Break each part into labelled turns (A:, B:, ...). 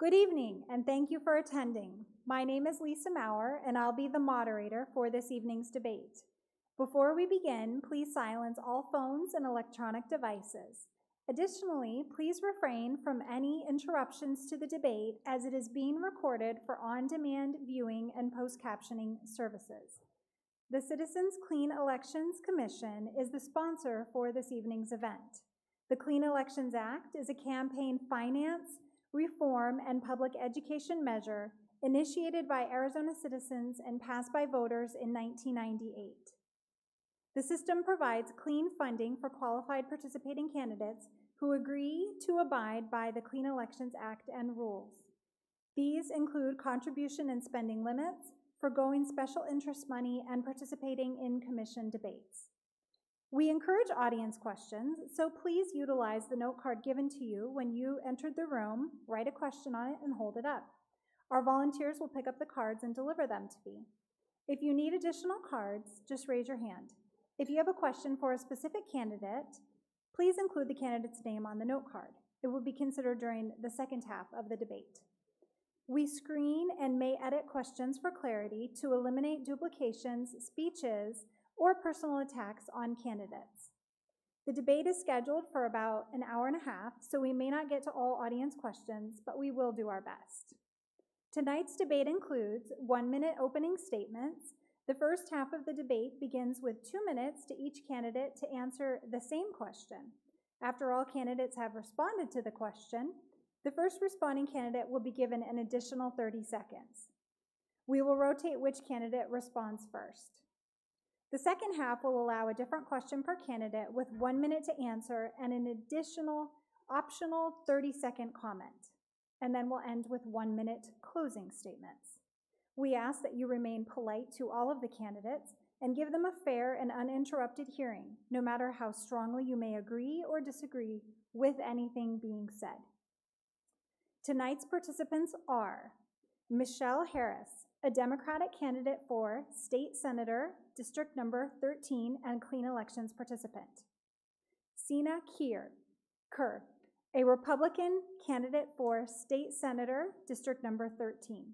A: Good evening, and thank you for attending. My name is Lisa Maurer, and I'll be the moderator for this evening's debate. Before we begin, please silence all phones and electronic devices. Additionally, please refrain from any interruptions to the debate as it is being recorded for on-demand viewing and post-captioning services. The Citizens Clean Elections Commission is the sponsor for this evening's event. The Clean Elections Act is a campaign finance, reform, and public education measure initiated by Arizona citizens and passed by voters in 1998. The system provides clean funding for qualified participating candidates who agree to abide by the Clean Elections Act and rules. These include contribution and spending limits, forgoing special interest money, and participating in commission debates. We encourage audience questions, so please utilize the note card given to you when you entered the room, write a question on it, and hold it up. Our volunteers will pick up the cards and deliver them to me. If you need additional cards, just raise your hand. If you have a question for a specific candidate, please include the candidate's name on the note card. It will be considered during the second half of the debate. We screen and may edit questions for clarity to eliminate duplications, speeches, or personal attacks on candidates. The debate is scheduled for about an hour and a half, so we may not get to all audience questions, but we will do our best. Tonight's debate includes 1-minute opening statements. The first half of the debate begins with 2 minutes to each candidate to answer the same question. After all candidates have responded to the question, the first responding candidate will be given an additional 30 seconds. We will rotate which candidate responds first. The second half will allow a different question per candidate with 1 minute to answer and an additional optional 30-second comment. And then we'll end with 1-minute closing statements. We ask that you remain polite to all of the candidates and give them a fair and uninterrupted hearing, no matter how strongly you may agree or disagree with anything being said. Tonight's participants are Michelle Harris, a Democratic candidate for State Senator, District Number 13, and Clean Elections participant. Sina Kerr, a Republican candidate for State Senator, District Number 13.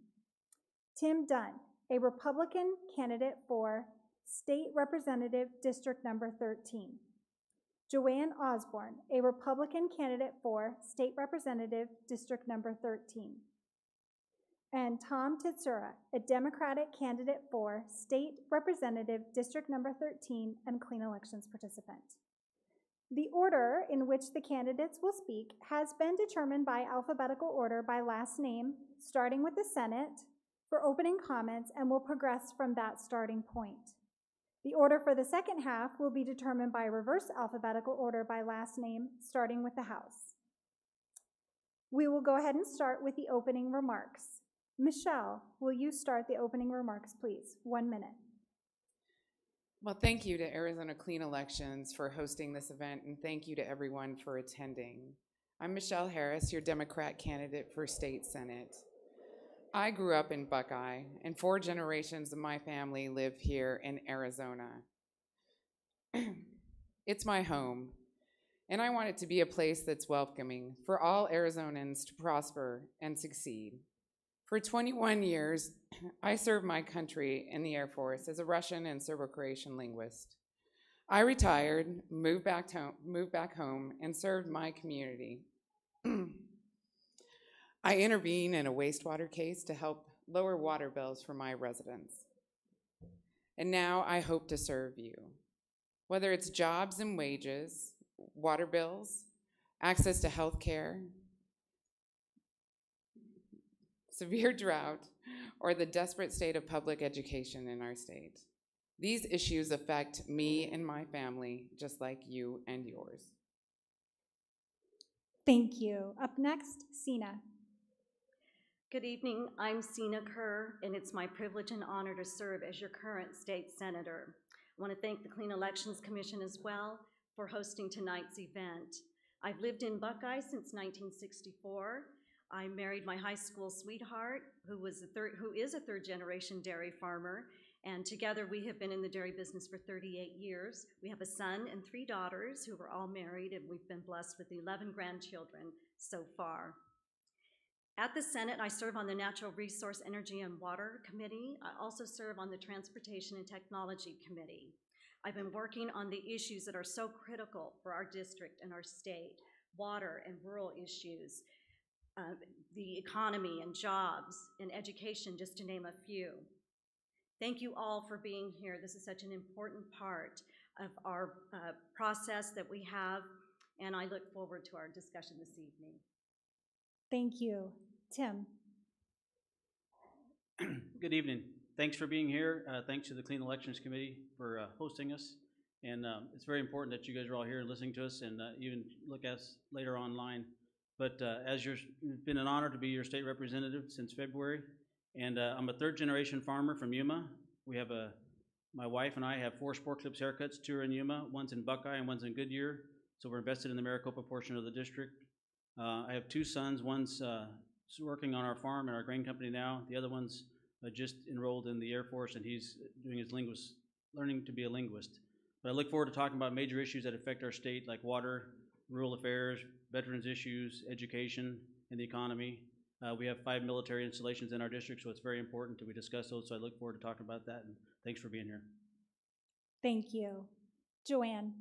A: Tim Dunn, a Republican candidate for State Representative, District Number 13. Joanne Osborne, a Republican candidate for State Representative, District Number 13. And Tom Titsura, a Democratic candidate for State Representative, District Number 13, and Clean Elections participant. The order in which the candidates will speak has been determined by alphabetical order by last name, starting with the Senate for opening comments, and will progress from that starting point. The order for the second half will be determined by reverse alphabetical order by last name, starting with the House. We will go ahead and start with the opening remarks. Michelle, will you start the opening remarks, please? 1 minute.
B: Well, thank you to Arizona Clean Elections for hosting this event, and thank you to everyone for attending. I'm Michelle Harris, your Democrat candidate for State Senate. I grew up in Buckeye, and 4 generations of my family live here in Arizona. It's my home, and I want it to be a place that's welcoming for all Arizonans to prosper and succeed. For 21 years, I served my country in the Air Force as a Russian and Serbo-Croatian linguist. I retired, moved back home, and served my community. I intervened in a wastewater case to help lower water bills for my residents. And now I hope to serve you. Whether it's jobs and wages, water bills, access to health care, severe drought, or the desperate state of public education in our state. These issues affect me and my family just like you and yours.
A: Thank you. Up next, Sina.
C: Good evening, I'm Sina Kerr, and it's my privilege and honor to serve as your current state senator. I want to thank the Clean Elections Commission as well for hosting tonight's event. I've lived in Buckeye since 1964. I married my high school sweetheart, who is a third-generation dairy farmer, and together we have been in the dairy business for 38 years. We have a son and 3 daughters who are all married, and we've been blessed with 11 grandchildren so far. At the Senate, I serve on the Natural Resource, Energy, and Water Committee. I also serve on the Transportation and Technology Committee. I've been working on the issues that are so critical for our district and our state, water and rural issues, the economy and jobs and education, just to name a few. Thank you all for being here. This is such an important part of our process that we have, and I look forward to our discussion this evening.
A: Thank you. Tim.
D: Good evening. Thanks for being here. Thanks to the Clean Elections Committee for hosting us. And it's very important that you guys are all here and listening to us, and even look at us later online. But it's been an honor to be your state representative since February. And I'm a third-generation farmer from Yuma. We have my wife and I have 4 Sport Clips haircuts, 2 are in Yuma, one's in Buckeye and one's in Goodyear. So we're invested in the Maricopa portion of the district. I have 2 sons. One's working on our farm and our grain company now. The other one's just enrolled in the Air Force, and he's doing his learning to be a linguist. But I look forward to talking about major issues that affect our state, like water, rural affairs, veterans issues, education, and the economy. We have 5 military installations in our district, so it's very important that we discuss those. So I look forward to talking about that, and thanks for being here.
A: Thank you. Joanne.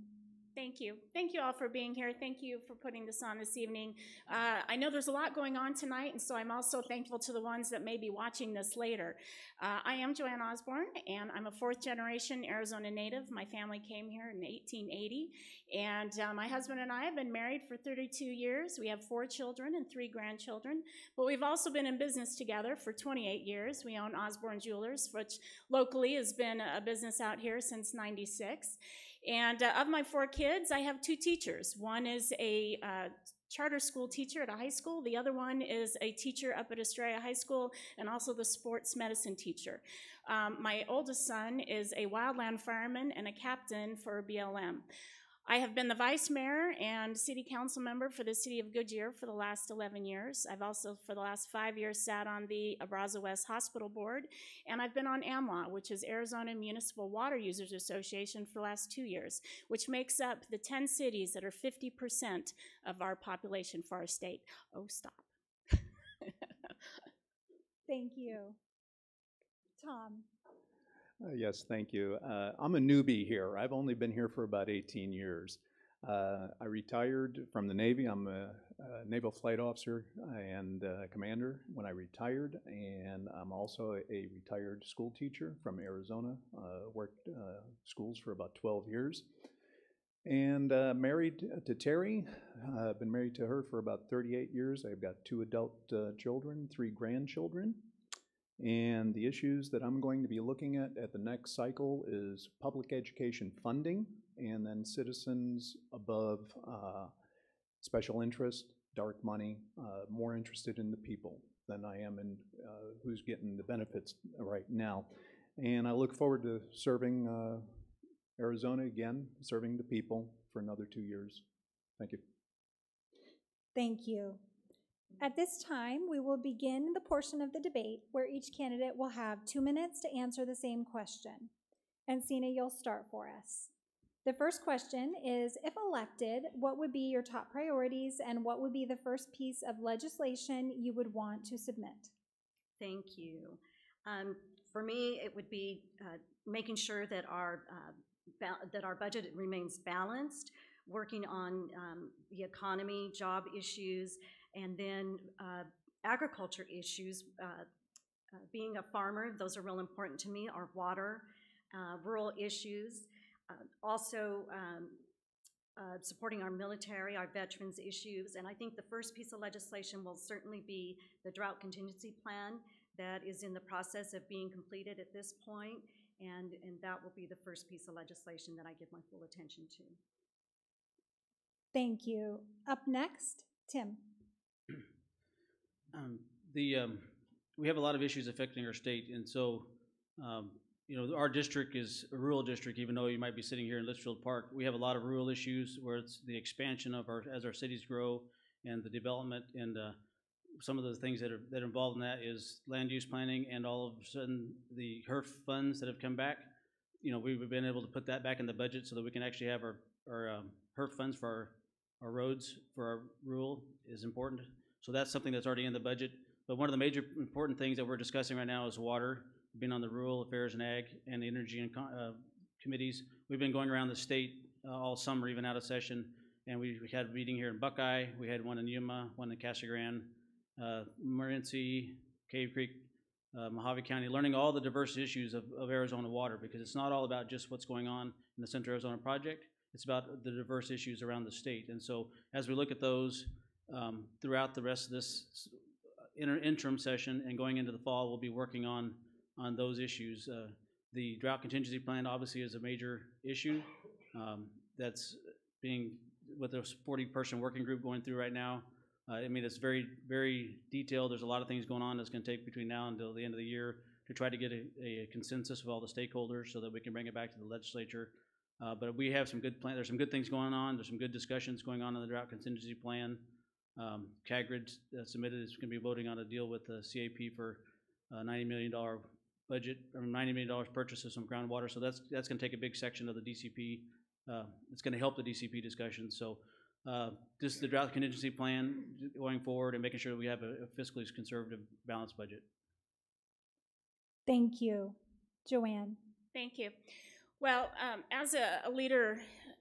E: Thank you. Thank you all for being here. Thank you for putting this on this evening. I know there's a lot going on tonight, and so I'm also thankful to the ones that may be watching this later. I am Joanne Osborne, and I'm a 4th-generation Arizona native. My family came here in 1880, and my husband and I have been married for 32 years. We have 4 children and 3 grandchildren, but we've also been in business together for 28 years. We own Osborne Jewelers, which locally has been a business out here since '96. And of my 4 kids, I have 2 teachers. One is a charter school teacher at a high school. The other one is a teacher up at Estrella High School and also the sports medicine teacher. My oldest son is a wildland fireman and a captain for BLM. I have been the vice mayor and city council member for the city of Goodyear for the last 11 years. I've also, for the last 5 years, sat on the Abraza West Hospital Board, and I've been on AMLA, which is Arizona Municipal Water Users Association, for the last 2 years, which makes up the 10 cities that are 50% of our population for our state. Oh, stop.
A: Thank you. Tom.
F: Yes, thank you. I'm a newbie here. I've only been here for about 18 years. I retired from the Navy. I'm a naval flight officer and commander when I retired, and I'm also a retired school teacher from Arizona. Worked schools for about 12 years. And married to Terry. I've been married to her for about 38 years. I've got 2 adult children, 3 grandchildren. And the issues that I'm going to be looking at the next cycle is public education funding, and then citizens above special interest, dark money, more interested in the people than I am in who's getting the benefits right now. And I look forward to serving Arizona again, serving the people for another 2 years. Thank you.
A: Thank you. At this time, we will begin the portion of the debate where each candidate will have 2 minutes to answer the same question. And Sina, you'll start for us. The first question is, if elected, what would be your top priorities and what would be the first piece of legislation you would want to submit?
C: Thank you. For me, it would be making sure that our budget remains balanced, working on the economy, job issues, and then agriculture issues. Being a farmer, those are real important to me, our water, rural issues. Also supporting our military, our veterans issues, and I think the first piece of legislation will certainly be the drought contingency plan that is in the process of being completed at this point, and that will be the first piece of legislation that I give my full attention to.
A: Thank you. Up next, Tim.
D: We have a lot of issues affecting our state, and so our district is a rural district. Even though you might be sitting here in Litchfield Park, we have a lot of rural issues where it's the expansion of as our cities grow and the development, and some of the things that are involved in that is land use planning, and all of a sudden the HERF funds that have come back. We've been able to put that back in the budget so that we can actually have our HERF funds for our roads, for our rural is important. So that's something that's already in the budget. But one of the major important things that we're discussing right now is water. Being on the Rural Affairs and Ag and the Energy and committees, we've been going around the state all summer, even out of session, and we had a meeting here in Buckeye, we had one in Yuma, one in Casa Grande, Morenci, Cave Creek, Mojave County, learning all the diverse issues of Arizona water, because it's not all about just what's going on in the Central Arizona Project, it's about the diverse issues around the state. And so as we look at those throughout the rest of this interim session and going into the fall, we'll be working on those issues. The drought contingency plan obviously is a major issue that's being, with a 40-person working group going through right now. I mean, it's very, very detailed. There's a lot of things going on that's going to take between now until the end of the year to try to get a consensus of all the stakeholders so that we can bring it back to the legislature. But we have some good plans. There's some good things going on. There's some good discussions going on in the drought contingency plan. CAGRID submitted is going to be voting on a deal with the CAP for $90 million budget, or $90 million purchase of some groundwater. So that's going to take a big section of the DCP. It's going to help the DCP discussion. So just the drought contingency plan going forward and making sure that we have a fiscally conservative, balanced budget.
A: Thank you. Joanne.
E: Thank you. Well, as a leader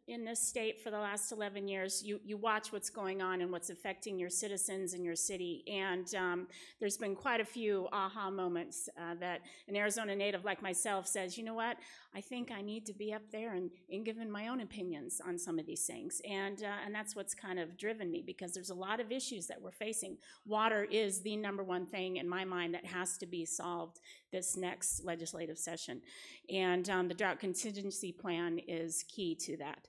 E: in this state for the last 11 years, you watch what's going on and what's affecting your citizens in your city. And there's been quite a few aha moments that an Arizona native like myself says, you know what, I think I need to be up there and giving my own opinions on some of these things. And that's what's kind of driven me, because there's a lot of issues that we're facing. Water is the #1 thing in my mind that has to be solved this next legislative session. And the drought contingency plan is key to that.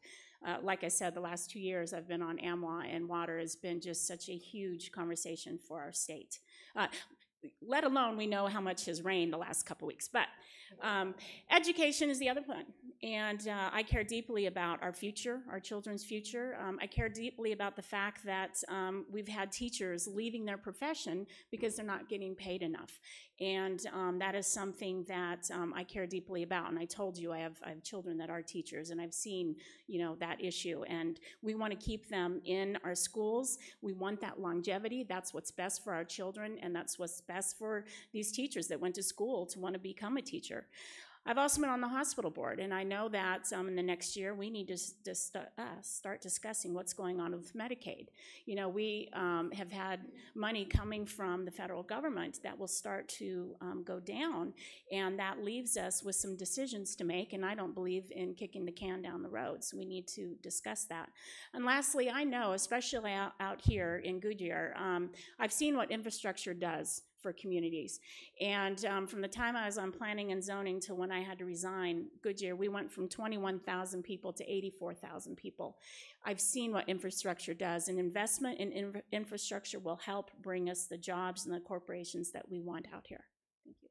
E: Like I said, the last 2 years I've been on AMWA, and water has been just such a huge conversation for our state. Let alone we know how much has rained the last couple weeks. But education is the other one. And I care deeply about our future, our children's future. I care deeply about the fact that we've had teachers leaving their profession because they're not getting paid enough. And that is something that I care deeply about. And I told you I have children that are teachers, and I've seen, you know, that issue. And we want to keep them in our schools. We want that longevity. That's what's best for our children, and that's what's best for these teachers that went to school to want to become a teacher. I've also been on the hospital board, and I know that in the next year we need to start discussing what's going on with Medicaid. You know, we have had money coming from the federal government that will start to go down, and that leaves us with some decisions to make, and I don't believe in kicking the can down the road, so we need to discuss that. And lastly, I know, especially out here in Goodyear, I've seen what infrastructure does for communities. And from the time I was on planning and zoning to when I had to resign Goodyear, we went from 21,000 people to 84,000 people. I've seen what infrastructure does, and investment in infrastructure will help bring us the jobs and the corporations that we want out here. Thank you.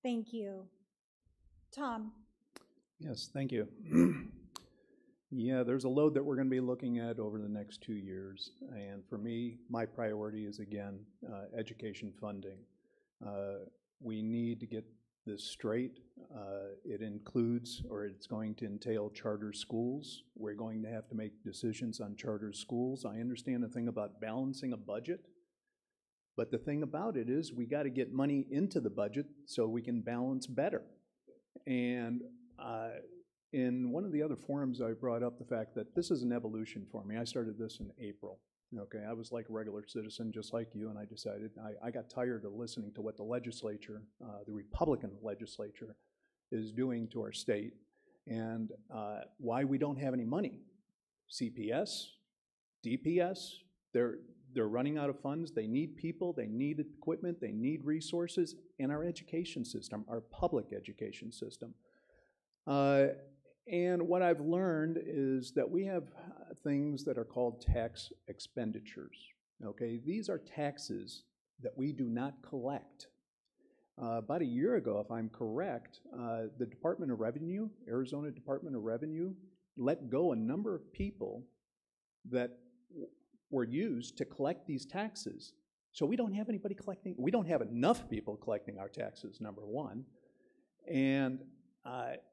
A: Thank you. Tom.
F: Yes, thank you. Yeah, there's a load that we're going to be looking at over the next 2 years. And for me, my priority is, again, education funding. We need to get this straight. It includes, or it's going to entail, charter schools. We're going to have to make decisions on charter schools. I understand the thing about balancing a budget, but the thing about it is we got to get money into the budget so we can balance better. And in one of the other forums, I brought up the fact that this is an evolution for me. I started this in April. Okay, I was like a regular citizen, just like you, and I decided I got tired of listening to what the legislature, the Republican legislature, is doing to our state, and why we don't have any money. CPS, DPS, they're running out of funds. They need people, they need equipment, they need resources, and our education system, our public education system. And what I've learned is that we have things that are called tax expenditures, okay? These are taxes that we do not collect. About a year ago, if I'm correct, the Department of Revenue, Arizona Department of Revenue, let go a number of people that were used to collect these taxes. So we don't have anybody collecting, we don't have enough people collecting our taxes, number one. And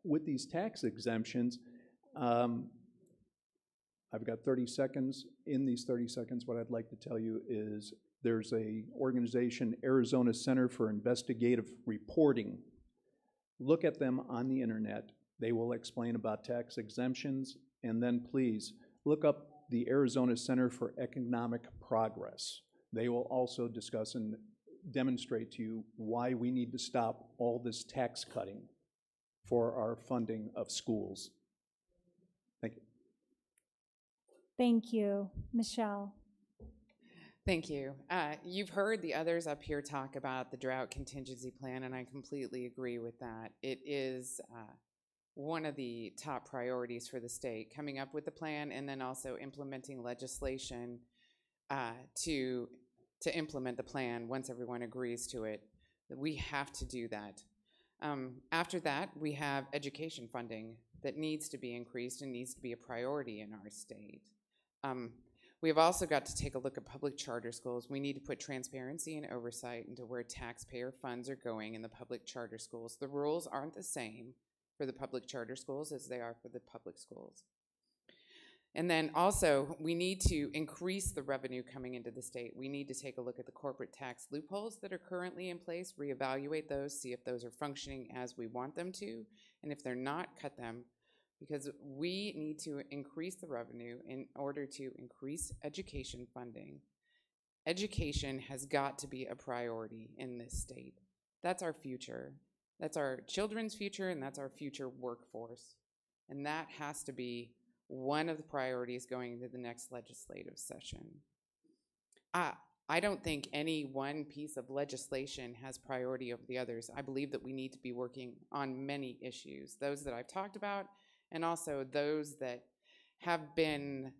F: with these tax exemptions, I've got 30 seconds. In these 30 seconds, what I'd like to tell you is There's a organization, Arizona Center for Investigative Reporting. Look at them on the internet. They will explain about tax exemptions. And then please look up the Arizona Center for Economic Progress. They will also discuss and demonstrate to you why we need to stop all this tax cutting for our funding of schools. Thank you.
A: Thank you. Michelle.
B: Thank you. You've heard the others up here talk about the drought contingency plan, and I completely agree with that. It is one of the top priorities for the state, coming up with the plan and then also implementing legislation to implement the plan once everyone agrees to it. We have to do that. After that, we have education funding that needs to be increased and needs to be a priority in our state. We have also got to take a look at public charter schools. We need to put transparency and oversight into where taxpayer funds are going in the public charter schools. The rules aren't the same for the public charter schools as they are for the public schools. And then also, we need to increase the revenue coming into the state. We need to take a look at the corporate tax loopholes that are currently in place, reevaluate those, see if those are functioning as we want them to, and if they're not, cut them, because we need to increase the revenue in order to increase education funding. Education has got to be a priority in this state. That's our future. That's our children's future, and that's our future workforce. And that has to be one of the priorities going into the next legislative session. I don't think any one piece of legislation has priority over the others. I believe that we need to be working on many issues, those that I've talked about, and also those that have been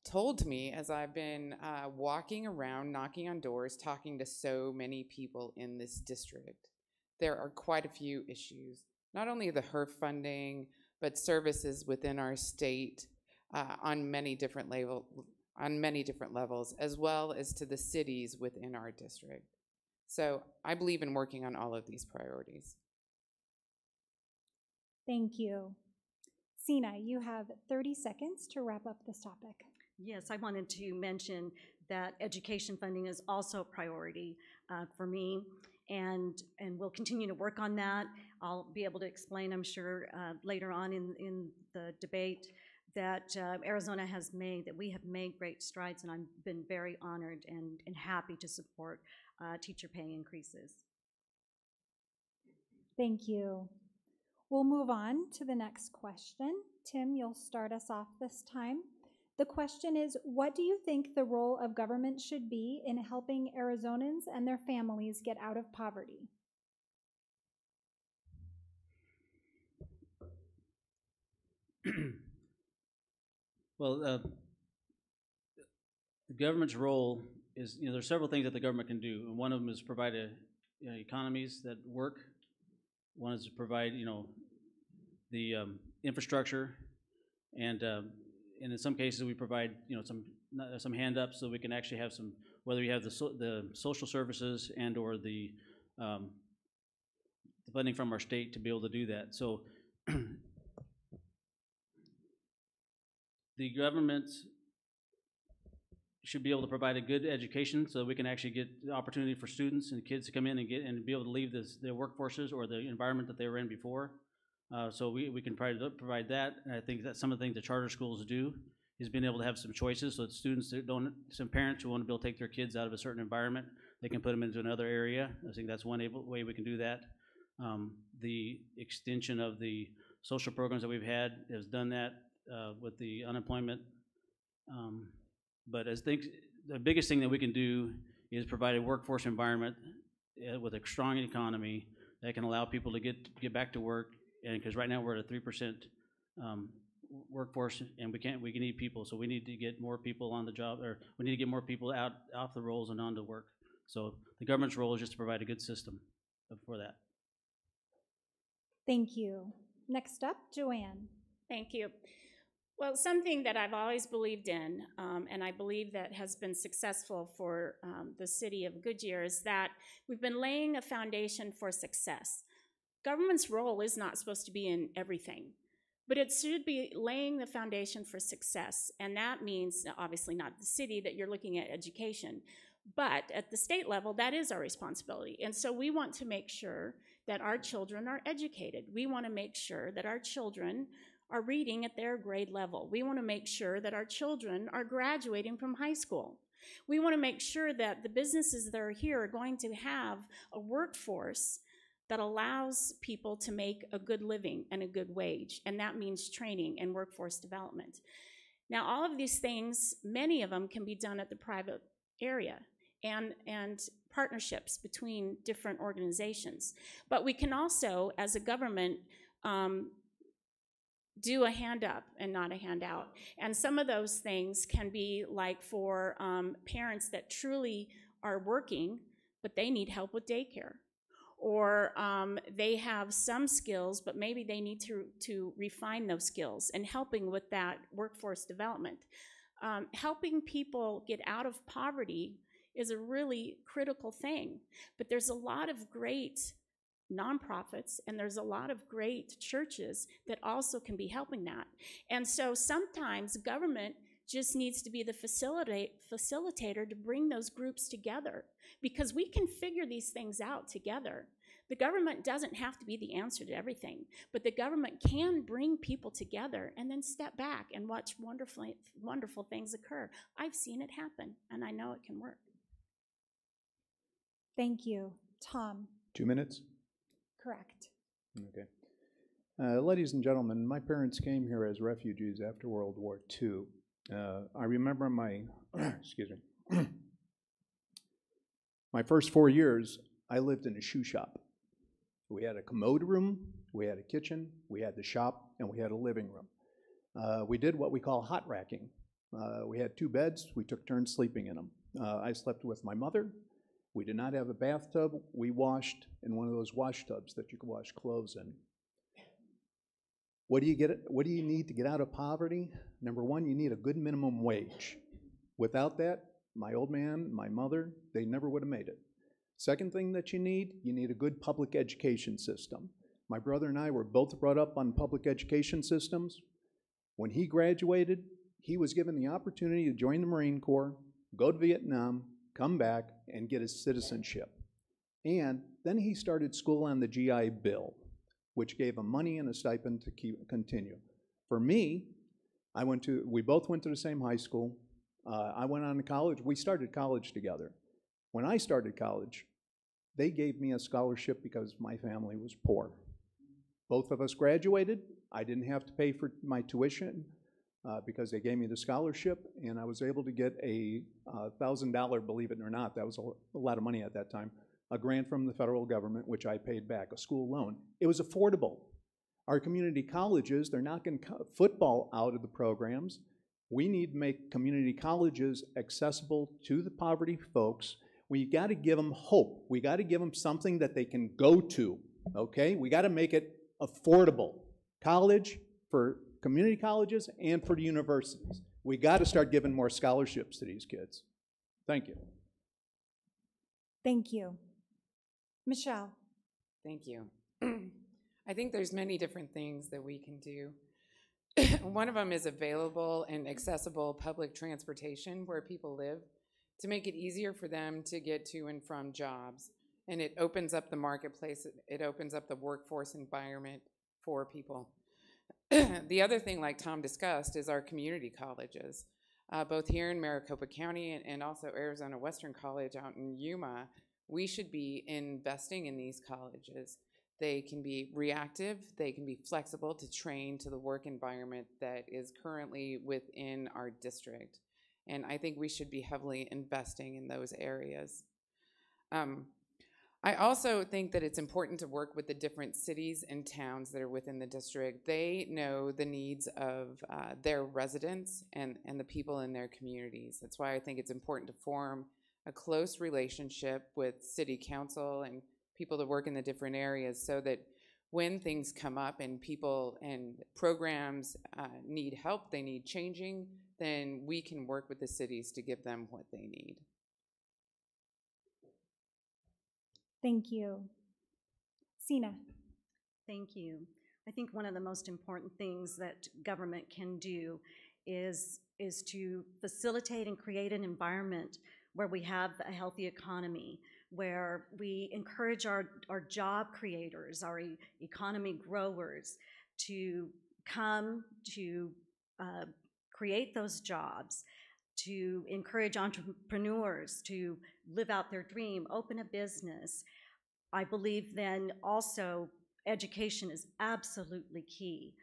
B: told to me as I've been walking around, knocking on doors, talking to so many people in this district. There are quite a few issues, not only the HERF funding, but services within our state on many different levels, as well as to the cities within our district. So I believe in working on all of these priorities.
A: Thank you. Sina, you have 30 seconds to wrap up this topic.
C: Yes, I wanted to mention that education funding is also a priority for me, and we'll continue to work on that. I'll be able to explain, I'm sure, later on in the debate that Arizona has made, that we have made great strides, and I've been very honored and happy to support teacher pay increases.
A: Thank you. We'll move on to the next question. Tim, you'll start us off this time. The question is, what do you think the role of government should be in helping Arizonans and their families get out of poverty?
D: Well, the government's role is, there's several things that the government can do, and one of them is provide economies that work. One is to provide, the infrastructure, and in some cases we provide, some hand ups so we can actually have some, whether you have the social services and or the funding from our state to be able to do that. So the government should be able to provide a good education so that we can actually get the opportunity for students and kids to come in and be able to leave their workforces or the environment that they were in before. So we can provide that. And I think that some of the things the charter schools do is being able to have some choices so that some parents who want to be able to take their kids out of a certain environment, they can put them into another area. I think that's one way we can do that. The extension of the social programs that we've had has done that with the unemployment. But the biggest thing that we can do is provide a workforce environment with a strong economy that can allow people to get back to work. And because right now we're at a 3% workforce, and we need people, so we need to get more people on the job, or we need to get more people off the rolls and onto work. So the government's role is just to provide a good system for that.
A: Thank you. Next up, Joanne.
E: Thank you. Well, something that I've always believed in, and I believe that has been successful for the city of Goodyear, is that we've been laying a foundation for success. Government's role is not supposed to be in everything, but it should be laying the foundation for success, and that means, obviously not the city, that you're looking at education. But at the state level, that is our responsibility. And so we want to make sure that our children are educated. We want to make sure that our children are reading at their grade level. We want to make sure that our children are graduating from high school. We want to make sure that the businesses that are here are going to have a workforce that allows people to make a good living and a good wage, and that means training and workforce development. Now, all of these things, many of them can be done at the private area and partnerships between different organizations. But we can also, as a government, do a hand up and not a handout. And some of those things can be like for parents that truly are working, but they need help with daycare. Or they have some skills, but maybe they need to refine those skills, and helping with that workforce development. Helping people get out of poverty is a really critical thing, but there's a lot of great nonprofits and there's a lot of great churches that also can be helping that. And so sometimes government just needs to be the facilitator to bring those groups together, because we can figure these things out together. The government doesn't have to be the answer to everything, but the government can bring people together and then step back and watch wonderful things occur. I've seen it happen, and I know it can work.
A: Thank you. Tom?
F: 2 minutes?
A: Correct.
F: Okay. Ladies and gentlemen, my parents came here as refugees after World War II. I remember my, excuse me, my first 4 years, I lived in a shoe shop. We had a commode room, we had a kitchen, we had the shop, and we had a living room. We did what we call hot racking. We had 2 beds, we took turns sleeping in them. I slept with my mother. We did not have a bathtub. We washed in one of those wash tubs that you can wash clothes in. What do you need to get out of poverty? Number one, you need a good minimum wage. Without that, my old man, my mother, they never would have made it. Second thing that you need a good public education system. My brother and I were both brought up on public education systems. When he graduated, he was given the opportunity to join the Marine Corps, go to Vietnam, come back, and get his citizenship. And then he started school on the GI Bill, which gave him money and a stipend to continue. For me, we both went to the same high school. I went on to college. We started college together. When I started college, they gave me a scholarship because my family was poor. Both of us graduated. I didn't have to pay for my tuition because they gave me the scholarship, and I was able to get a $1,000, believe it or not, that was a lot of money at that time, a grant from the federal government, which I paid back, a school loan. It was affordable. Our community colleges, they're knocking football out of the programs. We need to make community colleges accessible to the poverty folks. We got to give them hope. We got to give them something that they can go to, okay? We got to make it affordable. College for community colleges and for the universities. We got to start giving more scholarships to these kids. Thank you.
A: Thank you. Michelle?
B: Thank you. I think there's many different things that we can do. One of them is available and accessible public transportation where people live to make it easier for them to get to and from jobs. And it opens up the marketplace. It opens up the workforce environment for people. The other thing, like Tom discussed, is our community colleges, both here in Maricopa County and also Arizona Western College out in Yuma. We should be investing in these colleges. They can be reactive, they can be flexible to train to the work environment that is currently within our district. And I think we should be heavily investing in those areas. I also think that it's important to work with the different cities and towns that are within the district. They know the needs of their residents and the people in their communities. That's why I think it's important to form a close relationship with city council and people that work in the different areas so that when things come up and people and programs need help, they need changing, then we can work with the cities to give them what they need.
A: Thank you. Sina?
C: Thank you. I think one of the most important things that government can do is to facilitate and create an environment where we have a healthy economy, where we encourage our job creators, our economy growers to come to create those jobs, to encourage entrepreneurs to live out their dream, open a business. I believe then also education is absolutely key.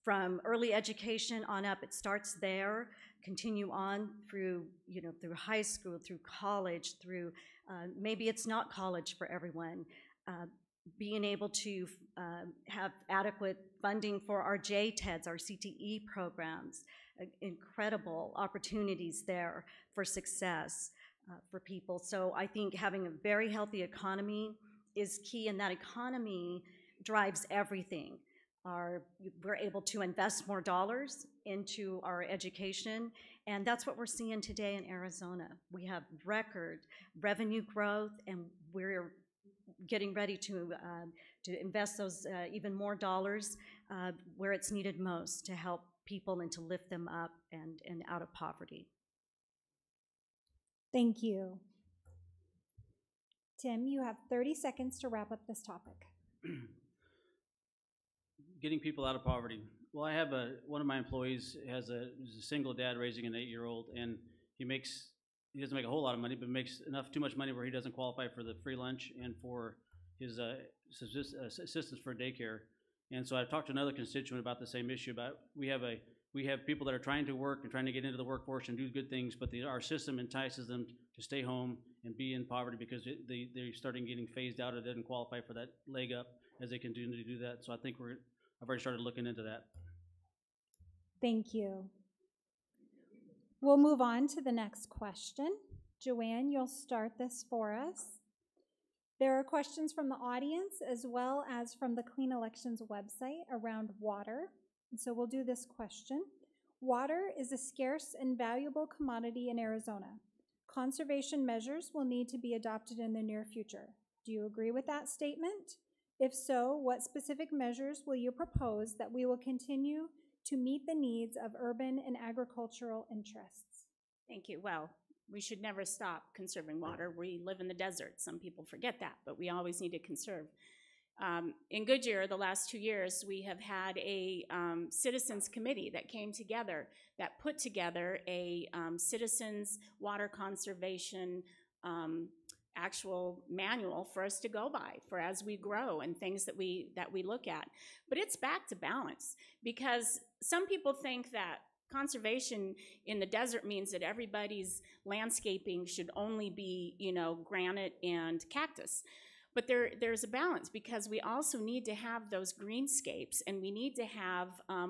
C: From early education on up, it starts there, continue on through, through high school, through college, through, maybe it's not college for everyone. Being able to have adequate funding for our JTEDs, our CTE programs, incredible opportunities there for success for people. So I think having a very healthy economy is key, and that economy drives everything. We're able to invest more dollars into our education, and that's what we're seeing today in Arizona. We have record revenue growth, and we're getting ready to invest those even more dollars where it's needed most to help people and to lift them up and out of poverty.
A: Thank you. Tim, you have 30 seconds to wrap up this topic.
D: Getting people out of poverty. Well, I have one of my employees is a single dad raising an 8-year-old, and he doesn't make a whole lot of money, but makes too much money where he doesn't qualify for the free lunch and for his assistance for daycare. And so I've talked to another constituent about the same issue. About we have people that are trying to work and trying to get into the workforce and do good things, but our system entices them to stay home and be in poverty because they're starting getting phased out. It doesn't qualify for that leg up as they continue to do that. So I think I've already started looking into that.
A: Thank you. We'll move on to the next question. Joanne, you'll start this for us. There are questions from the audience as well as from the Clean Elections website around water. And so we'll do this question. Water is a scarce and valuable commodity in Arizona. Conservation measures will need to be adopted in the near future. Do you agree with that statement? If so, what specific measures will you propose that we will continue to meet the needs of urban and agricultural interests?
E: Thank you. Well, we should never stop conserving water. We live in the desert. Some people forget that, but we always need to conserve. In Goodyear, the last 2 years, we have had a citizens committee that came together that put together a citizens water conservation actual manual for us to go by for as we grow and things that we look at. But it's back to balance, because some people think that conservation in the desert means that everybody's landscaping should only be, granite and cactus. But there's a balance, because we also need to have those greenscapes, and we need to have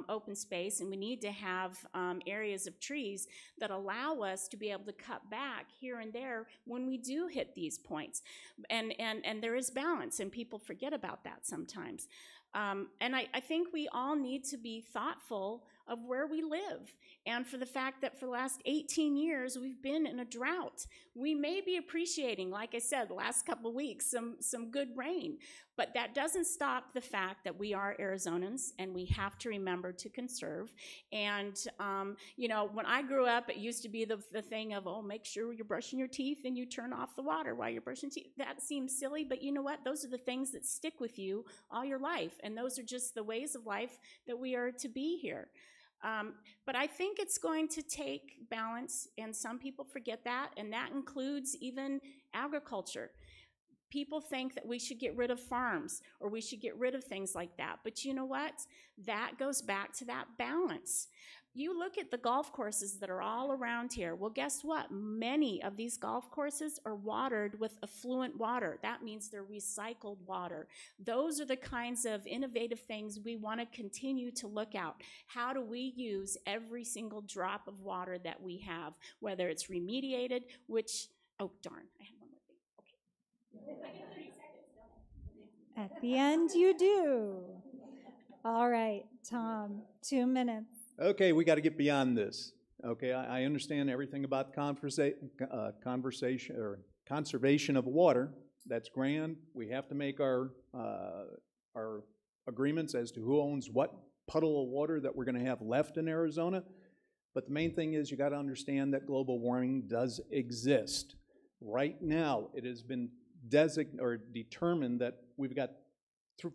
E: open space, and we need to have areas of trees that allow us to be able to cut back here and there when we do hit these points. And there is balance, and people forget about that sometimes. And I think we all need to be thoughtful of where we live, and for the fact that for the last 18 years we've been in a drought. We may be appreciating, like I said, the last couple of weeks, some good rain, but that doesn't stop the fact that we are Arizonans and we have to remember to conserve. And when I grew up, it used to be the thing of, oh, make sure you're brushing your teeth and you turn off the water while you're brushing teeth. That seems silly, but you know what? Those are the things that stick with you all your life, and those are just the ways of life that we are to be here. But I think it's going to take balance, and some people forget that, and that includes even agriculture. People think that we should get rid of farms or we should get rid of things like that, but you know what? That goes back to that balance. You look at the golf courses that are all around here. Well, guess what? Many of these golf courses are watered with effluent water. That means they're recycled water. Those are the kinds of innovative things we want to continue to look at. How do we use every single drop of water that we have, whether it's remediated, which, oh darn, I had one more thing. Okay. I get 30 seconds, don't I?
A: At the end, you do. All right, Tom, 2 minutes.
F: Okay, we got to get beyond this. Okay, I understand everything about conversation or conservation of water. That's grand. We have to make our agreements as to who owns what puddle of water that we're going to have left in Arizona. But the main thing is you got to understand that global warming does exist. Right now, it has been determined that we've got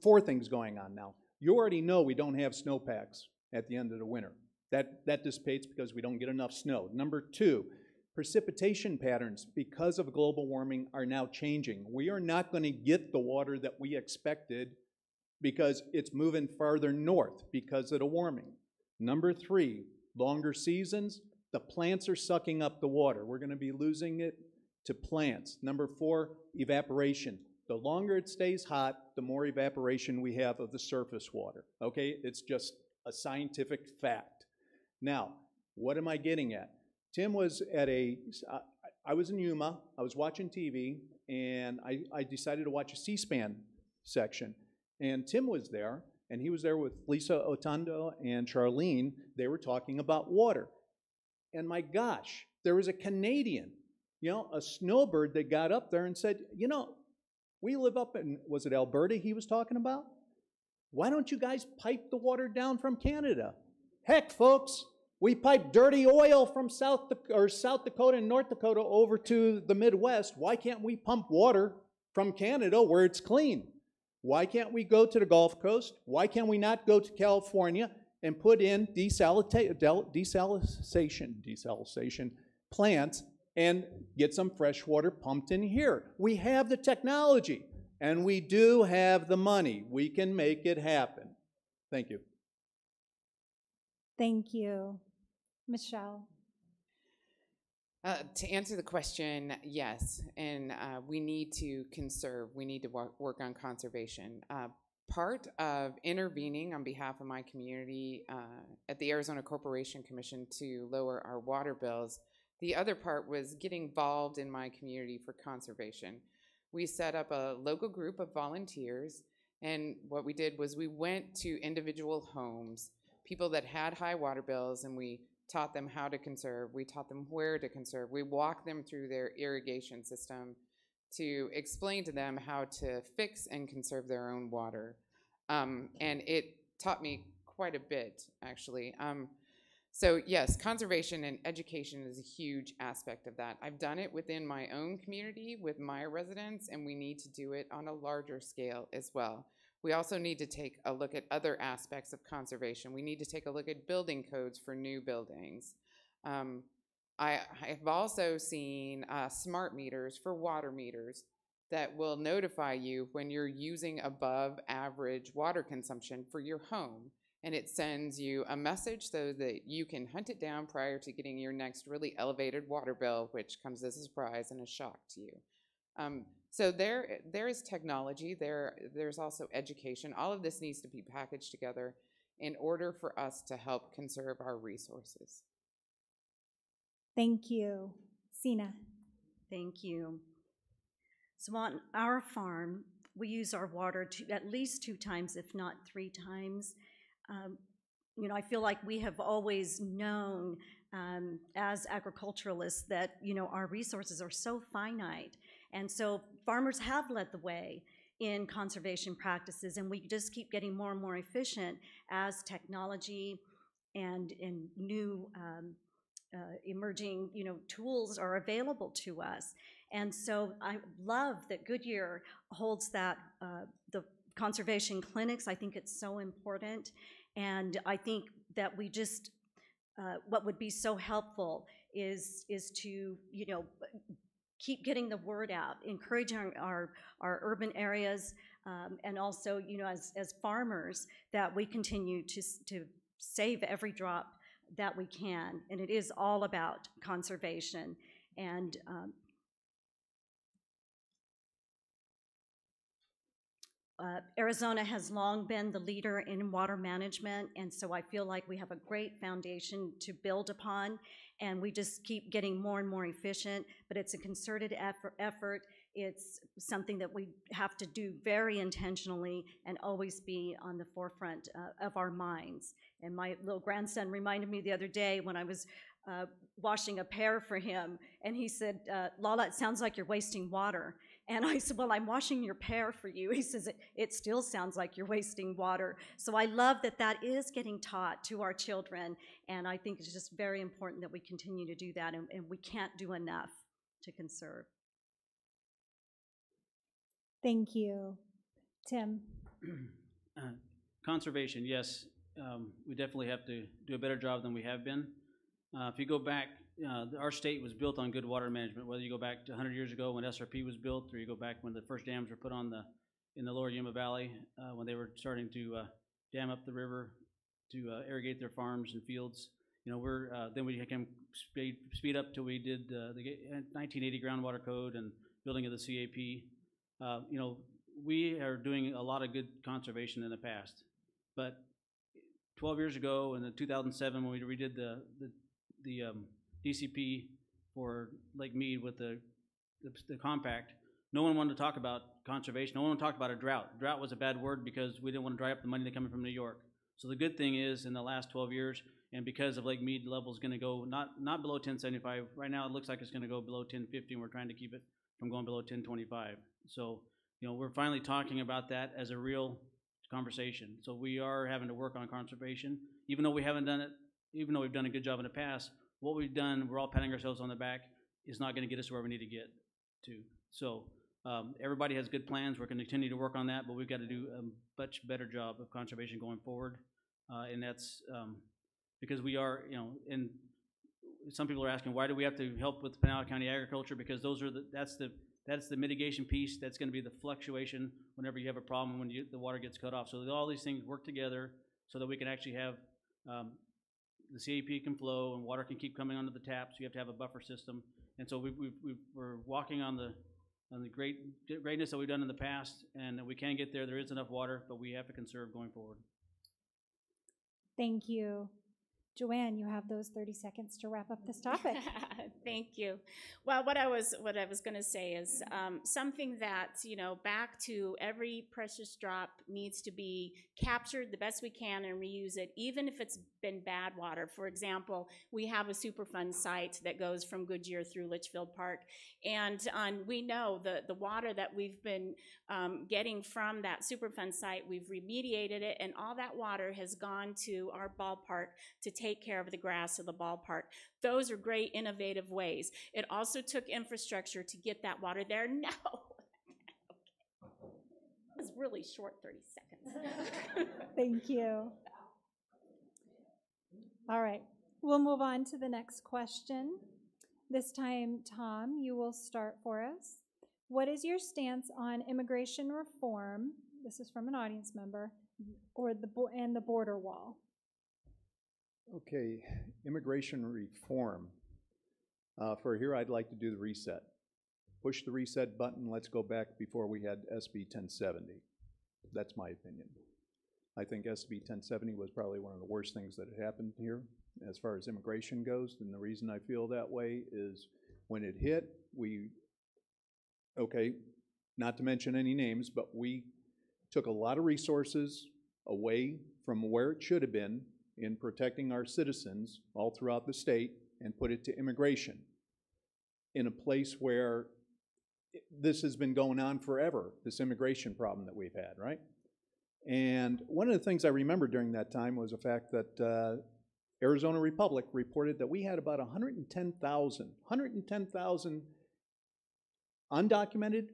F: four things going on now. You already know we don't have snowpacks at the end of the winter. That dissipates because we don't get enough snow. Number two, precipitation patterns because of global warming are now changing. We are not going to get the water that we expected because it's moving farther north because of the warming. Number three, longer seasons, the plants are sucking up the water. We're going to be losing it to plants. Number four, evaporation. The longer it stays hot, the more evaporation we have of the surface water. Okay, it's just a scientific fact. Now, what am I getting at? Tim was at I was in Yuma, I was watching TV, and I decided to watch a C-SPAN section. And Tim was there, and he was there with Lisa Otondo and Charlene. They were talking about water. And my gosh, there was a Canadian, a snowbird that got up there and said, we live up in, was it Alberta he was talking about? Why don't you guys pipe the water down from Canada? Heck, folks, we pipe dirty oil from South Dakota and North Dakota over to the Midwest. Why can't we pump water from Canada where it's clean? Why can't we go to the Gulf Coast? Why can we not go to California and put in desalination plants and get some fresh water pumped in here? We have the technology, and we do have the money. We can make it happen. Thank you.
A: Thank you. Michelle?
B: To answer the question, yes, and we need to conserve. We need to work on conservation. Part of intervening on behalf of my community at the Arizona Corporation Commission to lower our water bills, the other part was getting involved in my community for conservation. We set up a local group of volunteers, and what we did was we went to individual homes, people that had high water bills, and we taught them how to conserve. We taught them where to conserve. We walked them through their irrigation system to explain to them how to fix and conserve their own water. And it taught me quite a bit, actually. So yes, conservation and education is a huge aspect of that. I've done it within my own community with my residents, and we need to do it on a larger scale as well. We also need to take a look at other aspects of conservation. We need to take a look at building codes for new buildings. I've also seen smart meters for water meters that will notify you when you're using above average water consumption for your home. And it sends you a message so that you can hunt it down prior to getting your next really elevated water bill, which comes as a surprise and a shock to you. So there is technology, there's also education. All of this needs to be packaged together in order for us to help conserve our resources.
A: Thank you. Sina?
C: Thank you. So on our farm, we use our water at least 2 times, if not 3 times. I feel like we have always known as agriculturalists that, our resources are so finite. And so farmers have led the way in conservation practices, and we just keep getting more and more efficient as technology and new emerging, tools are available to us. And so I love that Goodyear holds that, the conservation clinics. I think it's so important. And I think that we just, what would be so helpful is to, keep getting the word out, encouraging our urban areas, and also, as farmers, that we continue to save every drop that we can. And it is all about conservation. And Arizona has long been the leader in water management, and so I feel like we have a great foundation to build upon, and we just keep getting more and more efficient, but it's a concerted effort. It's something that we have to do very intentionally and always be on the forefront of our minds. And my little grandson reminded me the other day when I was washing a pear for him, and he said, Lala, it sounds like you're wasting water. And I said, well, I'm washing your pear for you. He says, it still sounds like you're wasting water. So I love that that is getting taught to our children, and I think it's just very important that we continue to do that, and we can't do enough to conserve.
A: Thank you. Tim?
D: Conservation, yes. We definitely have to do a better job than we have been. If you go back, our state was built on good water management, whether you go back to 100 years ago when SRP was built, or you go back when the first dams were put on in the lower Yuma Valley, when they were starting to dam up the river to irrigate their farms and fields. You know, then we can speed up till we did the 1980 groundwater code and building of the CAP. You know, we are doing a lot of good conservation in the past, but 12 years ago, in 2007, when we redid the DCP for Lake Mead with the compact, no one wanted to talk about conservation. No one talked about a drought. Drought was a bad word because we didn't want to dry up the money that coming from New York. So the good thing is, in the last 12 years, and because of Lake Mead, the level is going to go not below 1075. Right now, it looks like it's going to go below 1050, and we're trying to keep it from going below 1025. So, you know, we're finally talking about that as a real conversation. So we are having to work on conservation, even though we haven't done it. Even though we've done a good job in the past, what we've done, we're all patting ourselves on the back, is not going to get us where we need to get to. So everybody has good plans. We're going to continue to work on that, but we've got to do a much better job of conservation going forward. And that's because we are, you know, and some people are asking, why do we have to help with Pinal County agriculture? Because that's the mitigation piece. That's going to be the fluctuation whenever you have a problem when the water gets cut off. So all these things work together so that we can actually have the CAP can flow and water can keep coming onto the taps. You have to have a buffer system. And so we're walking on the greatness that we've done in the past, and we can get there. There is enough water, but we have to conserve going forward.
A: Thank you. Joanne, you have those 30 seconds to wrap up this topic.
E: Thank you. Well, what I was going to say is something that, you know, back to every precious drop needs to be captured the best we can and reuse it, even if it's been bad water. For example, we have a Superfund site that goes from Goodyear through Litchfield Park, and we know the water that we've been getting from that Superfund site, we've remediated it, and all that water has gone to our ballpark to take care of the grass of the ballpark. Those are great, innovative ways. It also took infrastructure to get that water there. No. It was really short, 30 seconds.
A: Thank you. All right, we'll move on to the next question. This time, Tom, you will start for us. What is your stance on immigration reform? This is from an audience member, or and the border wall.
F: Okay, immigration reform. For here, I'd like to do the reset. Push the reset button. Let's go back before we had SB 1070. That's my opinion. I think SB 1070 was probably one of the worst things that had happened here as far as immigration goes. And the reason I feel that way is when it hit, not to mention any names, but we took a lot of resources away from where it should have been in protecting our citizens all throughout the state and put it to immigration in a place where this has been going on forever, this immigration problem that we've had, right? And one of the things I remember during that time was the fact that Arizona Republic reported that we had about 110,000 undocumented,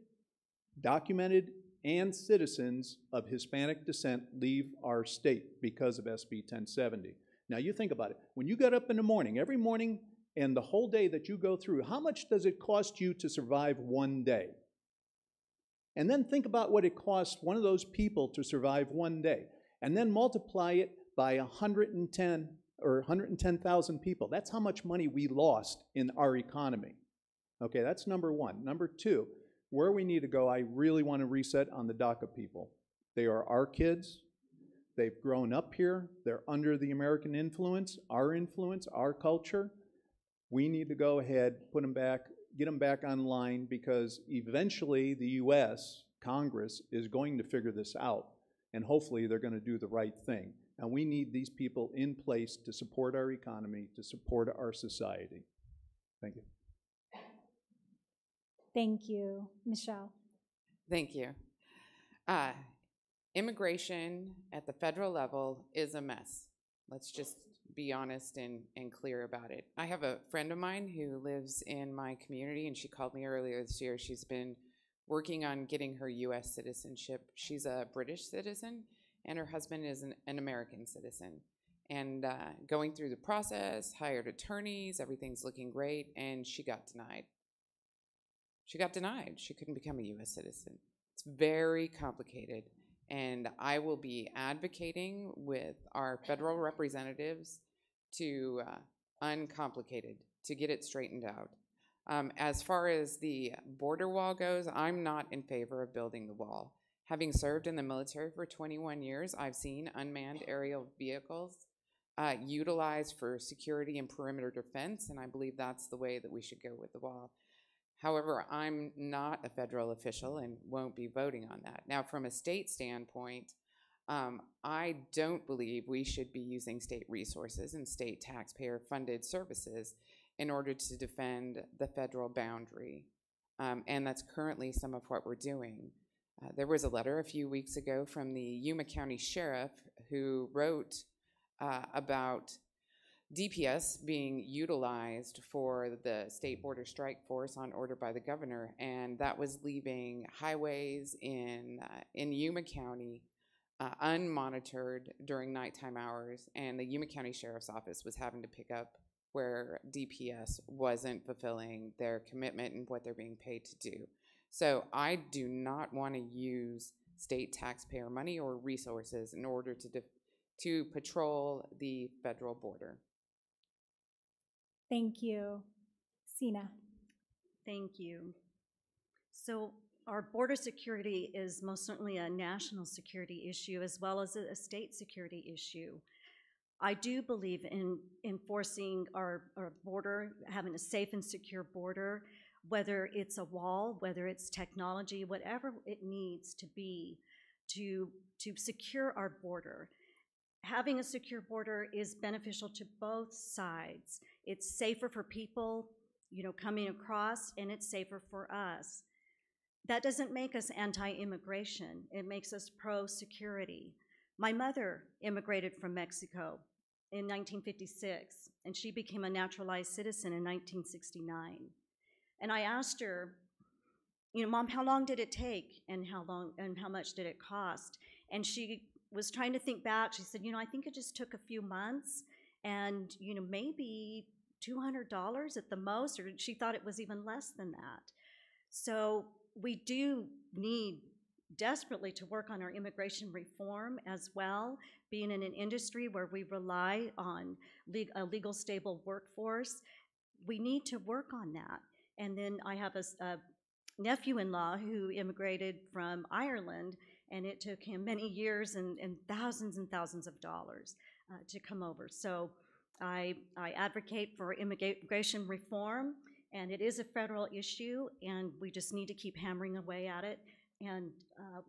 F: documented, and citizens of Hispanic descent leave our state because of SB 1070. Now you think about it. When you get up in the morning, every morning and the whole day that you go through, how much does it cost you to survive one day? And then think about what it costs one of those people to survive one day. And then multiply it by 110 or 110,000 people. That's how much money we lost in our economy. Okay, that's number one. Number two, where we need to go, I really want to reset on the DACA people. They are our kids. They've grown up here. They're under the American influence, our culture. We need to go ahead, put them back, get them back online, because eventually the U.S. Congress is going to figure this out, and hopefully they're going to do the right thing. And we need these people in place to support our economy, to support our society. Thank you.
A: Thank you. Michelle.
B: Thank you. Immigration at the federal level is a mess. Let's just be honest and clear about it. I have a friend of mine who lives in my community, and she called me earlier this year. She's been working on getting her U.S. citizenship. She's a British citizen, and her husband is an American citizen. And going through the process, hired attorneys, everything's looking great, and she got denied. She got denied. She couldn't become a U.S. citizen. It's very complicated, and I will be advocating with our federal representatives to uncomplicate it, to get it straightened out. As far as the border wall goes, I'm not in favor of building the wall. Having served in the military for 21 years, I've seen unmanned aerial vehicles utilized for security and perimeter defense, and I believe that's the way that we should go with the wall. However, I'm not a federal official and won't be voting on that. Now, from a state standpoint, I don't believe we should be using state resources and state taxpayer-funded services in order to defend the federal boundary, and that's currently some of what we're doing. There was a letter a few weeks ago from the Yuma County Sheriff who wrote about DPS being utilized for the State Border Strike Force on order by the governor, and that was leaving highways in Yuma County unmonitored during nighttime hours, and the Yuma County Sheriff's Office was having to pick up where DPS wasn't fulfilling their commitment and what they're being paid to do. So I do not want to use state taxpayer money or resources in order to patrol the federal border.
A: Thank you. Sina.
C: Thank you. So our border security is most certainly a national security issue as well as a state security issue. I do believe in enforcing our border, having a safe and secure border, whether it's a wall, whether it's technology, whatever it needs to be to secure our border. Having a secure border is beneficial to both sides. It's safer for people, coming across, and it's safer for us. That doesn't make us anti-immigration. It makes us pro-security. My mother immigrated from Mexico in 1956, and she became a naturalized citizen in 1969. And I asked her, Mom, how long did it take, and how much did it cost? And she was trying to think back. She said, I think it just took a few months, and maybe $200 at the most, or she thought it was even less than that. So we do need desperately to work on our immigration reform as well, being in an industry where we rely on a legal, stable workforce. We need to work on that. And then I have a nephew-in-law who immigrated from Ireland, and it took him many years and thousands of dollars to come over. So I advocate for immigration reform, and it is a federal issue, and we just need to keep hammering away at it and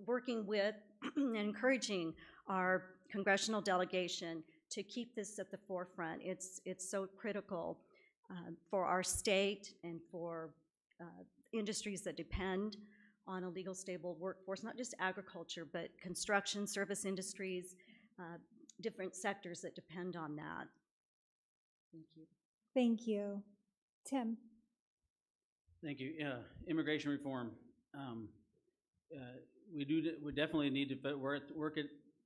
C: working with and encouraging our congressional delegation to keep this at the forefront. It's so critical for our state and for industries that depend on a legal, stable workforce, not just agriculture, but construction, service industries, different sectors that depend on that. Thank you.
A: Thank you. Tim.
D: Thank you. Immigration reform. We definitely need to work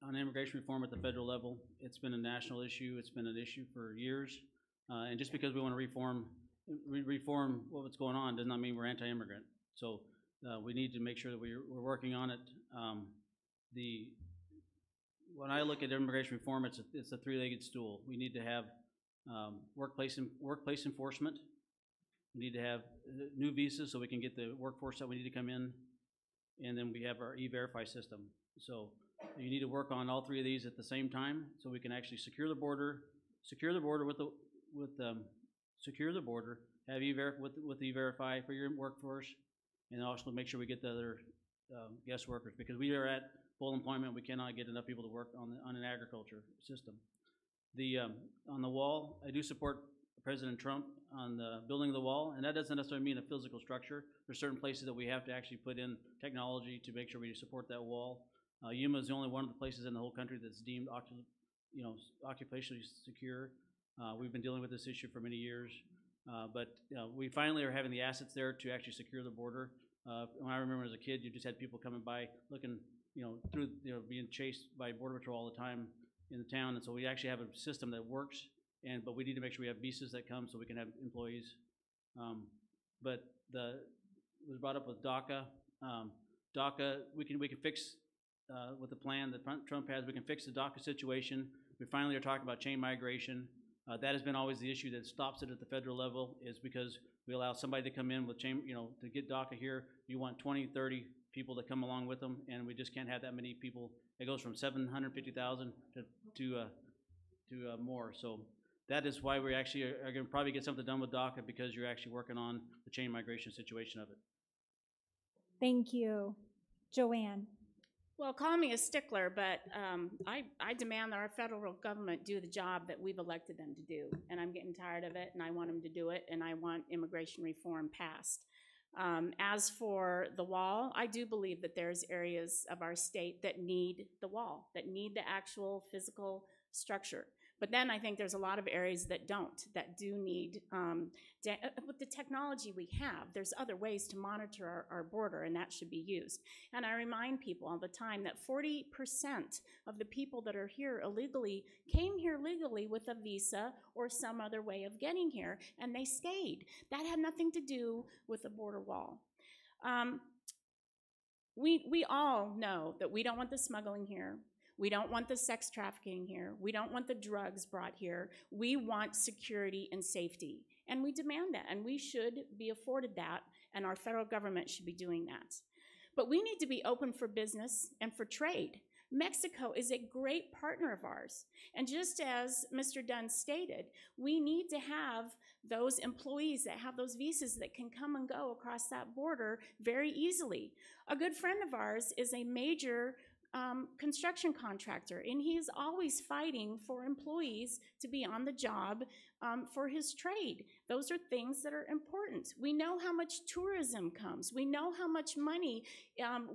D: on immigration reform at the federal level. It's been a national issue. It's been an issue for years. And just because we want to reform what's going on does not mean we're anti-immigrant. So we need to make sure that we're working on it. When I look at immigration reform, it's a three-legged stool. We need to have workplace enforcement. We need to have new visas so we can get the workforce that we need to come in, and then we have our E-Verify system. So you need to work on all three of these at the same time so we can actually secure the border have E-Verify for your workforce, and also make sure we get the other guest workers, because we are at full employment. We cannot get enough people to work on an agriculture system. On the wall, I do support President Trump the building of the wall, and that doesn't necessarily mean a physical structure. There's certain places that we have to actually put in technology to make sure we support that wall. Yuma is the only one of the places in the whole country that's deemed occupationally secure. We've been dealing with this issue for many years, but we finally are having the assets there to actually secure the border. When I remember as a kid, you just had people coming by looking, through, being chased by Border Patrol all the time in the town, and so we actually have a system that works, but we need to make sure we have visas that come so we can have employees. But it was brought up with DACA. DACA, we can fix with the plan that Trump has. We can fix the DACA situation. We finally are talking about chain migration. That has been always the issue that stops it at the federal level, is because we allow somebody to come in with chain, to get DACA here. You want 20, 30 people to come along with them, and we just can't have that many people. It goes from 750,000 to more. So that is why we actually are going to probably get something done with DACA, because you're actually working on the chain migration situation of it.
A: Thank you. Joanne.
E: Well, call me a stickler, but I demand that our federal government do the job that we've elected them to do, and I'm getting tired of it, and I want them to do it, and I want immigration reform passed. As for the wall, I do believe that there's areas of our state that need the wall, that need the actual physical structure. But then I think there's a lot of areas that don't, that do need, with the technology we have, there's other ways to monitor our border, and that should be used. And I remind people all the time that 40% of the people that are here illegally came here legally with a visa or some other way of getting here, and they stayed. That had nothing to do with the border wall. We all know that we don't want the smuggling here. We don't want the sex trafficking here. We don't want the drugs brought here. We want security and safety. And we demand that, and we should be afforded that, and our federal government should be doing that. But we need to be open for business and for trade. Mexico is a great partner of ours. And just as Mr. Dunn stated, we need to have those employees that have those visas that can come and go across that border very easily. A good friend of ours is a major construction contractor, and he is always fighting for employees to be on the job for his trade. Those are things that are important. We know how much tourism comes. We know how much money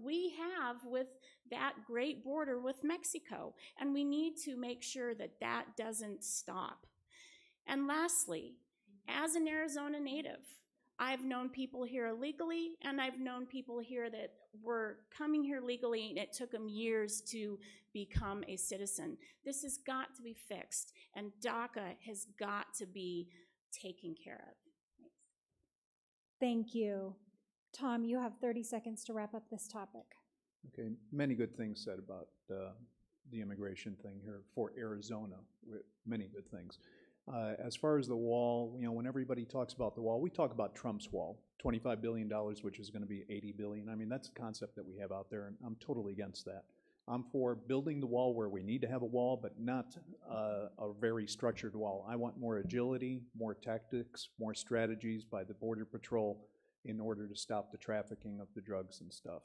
E: we have with that great border with Mexico, and we need to make sure that that doesn't stop. And lastly, as an Arizona native, I've known people here illegally, and I've known people here that were coming here legally, and it took them years to become a citizen. This has got to be fixed, and DACA has got to be taken care of. Thanks.
A: Thank you. Tom, you have 30 seconds to wrap up this topic.
F: Okay, many good things said about the immigration thing here for Arizona, many good things. As far as the wall, when everybody talks about the wall, we talk about Trump's wall, $25 billion, which is going to be $80 billion. I mean, that's a concept that we have out there, and I'm totally against that. I'm for building the wall where we need to have a wall, but not a very structured wall. I want more agility, more tactics, more strategies by the Border Patrol in order to stop the trafficking of the drugs and stuff.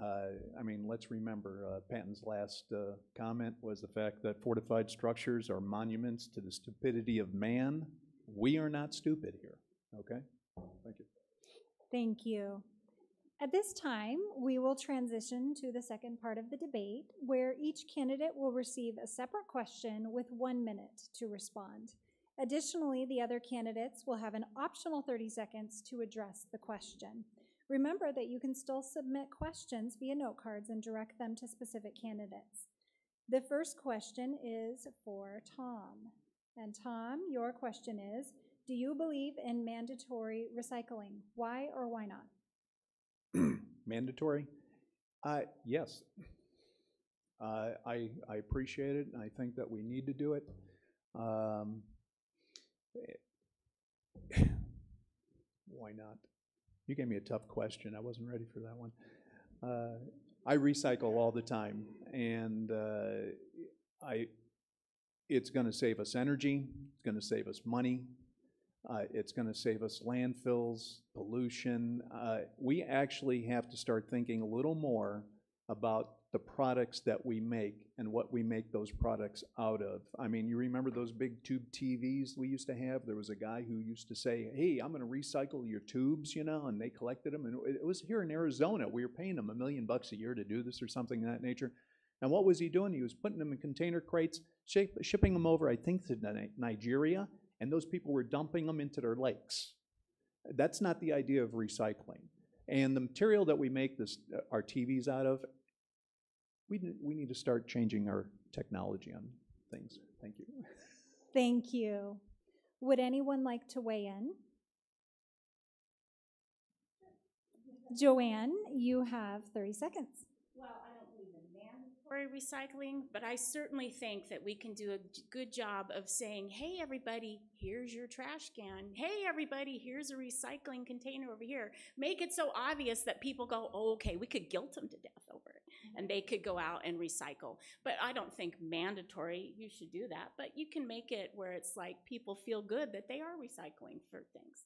F: I mean, let's remember, Patton's last comment was the fact that fortified structures are monuments to the stupidity of man. We are not stupid here, okay? Thank you.
A: Thank you. At this time, we will transition to the second part of the debate, where each candidate will receive a separate question with 1 minute to respond. Additionally, the other candidates will have an optional 30 seconds to address the question. Remember that you can still submit questions via note cards and direct them to specific candidates. The first question is for Tom. And Tom, your question is, do you believe in mandatory recycling? Why or why not?
F: Mandatory? Yes. I appreciate it, and I think that we need to do it. Why not? You gave me a tough question. I wasn't ready for that one. I recycle all the time, and it's going to save us energy, it's going to save us money, it's going to save us landfills, pollution. We actually have to start thinking a little more about the products that we make and what we make those products out of. I mean, you remember those big tube TVs we used to have? There was a guy who used to say, hey, I'm going to recycle your tubes, you know, and they collected them. And it was here in Arizona. We were paying them $1 million a year to do this or something of that nature. And what was he doing? He was putting them in container crates, shipping them over, I think, to Nigeria, and those people were dumping them into their lakes. That's not the idea of recycling. And the material that we make our TVs out of, we need to start changing our technology on things. Thank you.
A: Thank you. Would anyone like to weigh in? Joanne, you have 30 seconds.
E: Well, I don't believe in mandatory recycling, but I certainly think that we can do a good job of saying, hey, everybody, here's your trash can. Hey, everybody, here's a recycling container over here. Make it so obvious that people go, oh, okay, we could guilt them to death over it, and they could go out and recycle. But I don't think mandatory, you should do that, but you can make it where it's like people feel good that they are recycling for things.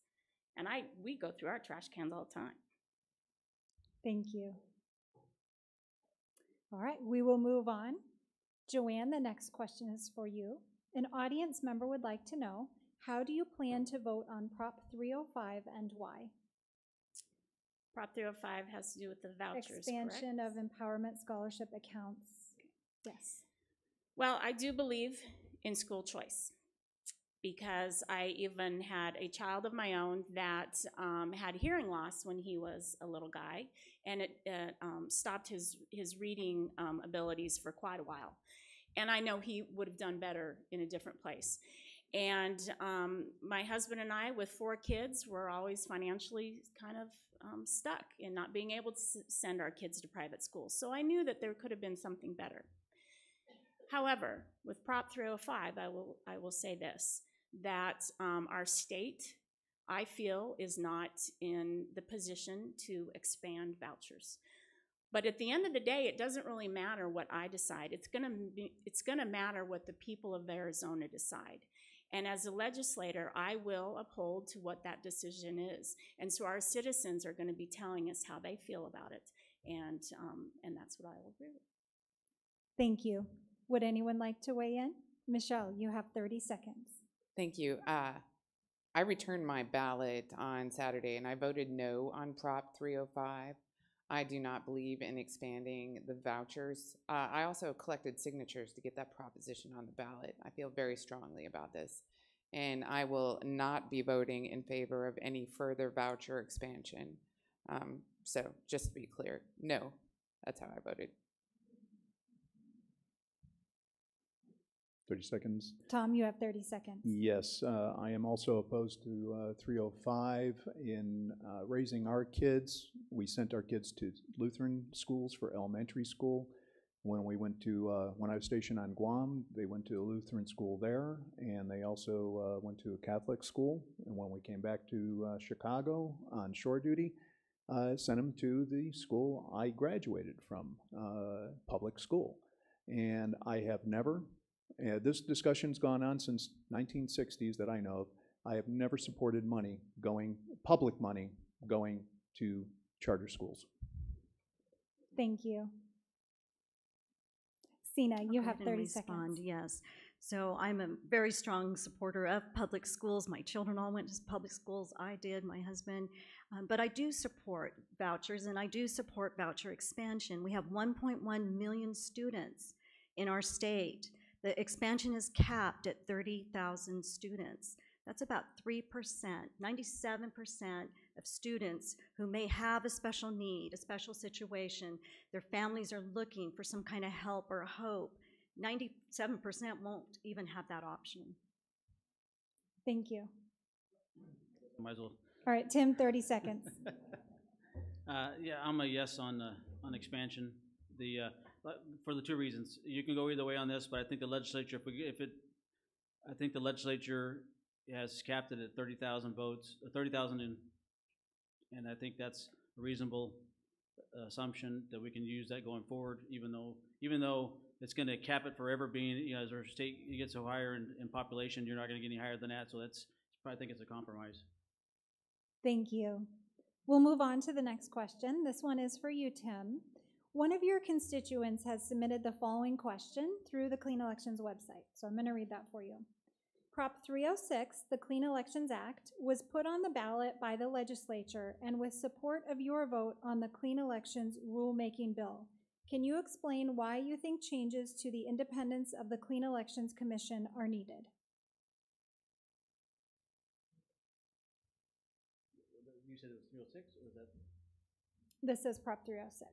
E: And we go through our trash cans all the time.
A: Thank you. All right, we will move on. Joanne, the next question is for you. An audience member would like to know, how do you plan to vote on Prop 305 and why?
E: Prop 305 has to do with the vouchers,
A: Expansion
E: correct?
A: of empowerment scholarship accounts. Yes.
E: Well, I do believe in school choice, because I even had a child of my own that had hearing loss when he was a little guy, and it stopped his reading abilities for quite a while. And I know he would have done better in a different place. And my husband and I, with 4 kids, were always financially kind of stuck in not being able to send our kids to private schools. So I knew that there could have been something better. However, with Prop 305, I will say this, that our state, I feel, is not in the position to expand vouchers. But at the end of the day, it doesn't really matter what I decide. It's gonna matter what the people of Arizona decide. And as a legislator, I will uphold to what that decision is. And so our citizens are going to be telling us how they feel about it. And that's what I will do.
A: Thank you. Would anyone like to weigh in? Michelle, you have 30 seconds.
B: Thank you. I returned my ballot on Saturday, and I voted no on Prop 305. I do not believe in expanding the vouchers. I also collected signatures to get that proposition on the ballot. I feel very strongly about this, and I will not be voting in favor of any further voucher expansion. So just to be clear, no, that's how I voted.
F: 30 seconds.
A: Tom, you have 30 seconds.
F: Yes, I am also opposed to 305 in raising our kids. We sent our kids to Lutheran schools for elementary school. When we went to, when I was stationed on Guam, they went to a Lutheran school there, and they also went to a Catholic school. And when we came back to Chicago on shore duty, sent them to the school I graduated from, public school. And I have never, this discussion's gone on since 1960s that I know of. I have never supported money going, public money going to charter schools.
A: Thank you. Sina, you have 30
C: respond,
A: seconds.
C: yes. So I'm a very strong supporter of public schools. My children all went to public schools. I did, my husband. But I do support vouchers, and I do support voucher expansion. We have 1.1 million students in our state. The expansion is capped at 30,000 students. That's about 3%. 97% of students who may have a special need, a special situation, their families are looking for some kind of help or hope. 97% won't even have that option.
A: Thank you.
D: Might as well.
A: All right, Tim, 30 seconds.
D: Yeah, I'm a yes on expansion. For the 2 reasons. You can go either way on this, but I think the legislature, I think the legislature has capped it at 30,000 votes, 30,000, and I think that's a reasonable assumption that we can use that going forward, even though it's going to cap it forever, being, you know, as our state gets so higher in population, you're not going to get any higher than that. So I think it's a compromise.
A: Thank you. We'll move on to the next question. This one is for you, Tim. One of your constituents has submitted the following question through the Clean Elections website, so I'm going to read that for you. Prop 306, the Clean Elections Act, was put on the ballot by the legislature and with support of your vote on the Clean Elections rulemaking bill. Can you explain why you think changes to the independence of the Clean Elections Commission are needed?
D: You said it was 306, or was that?
A: This is Prop 306.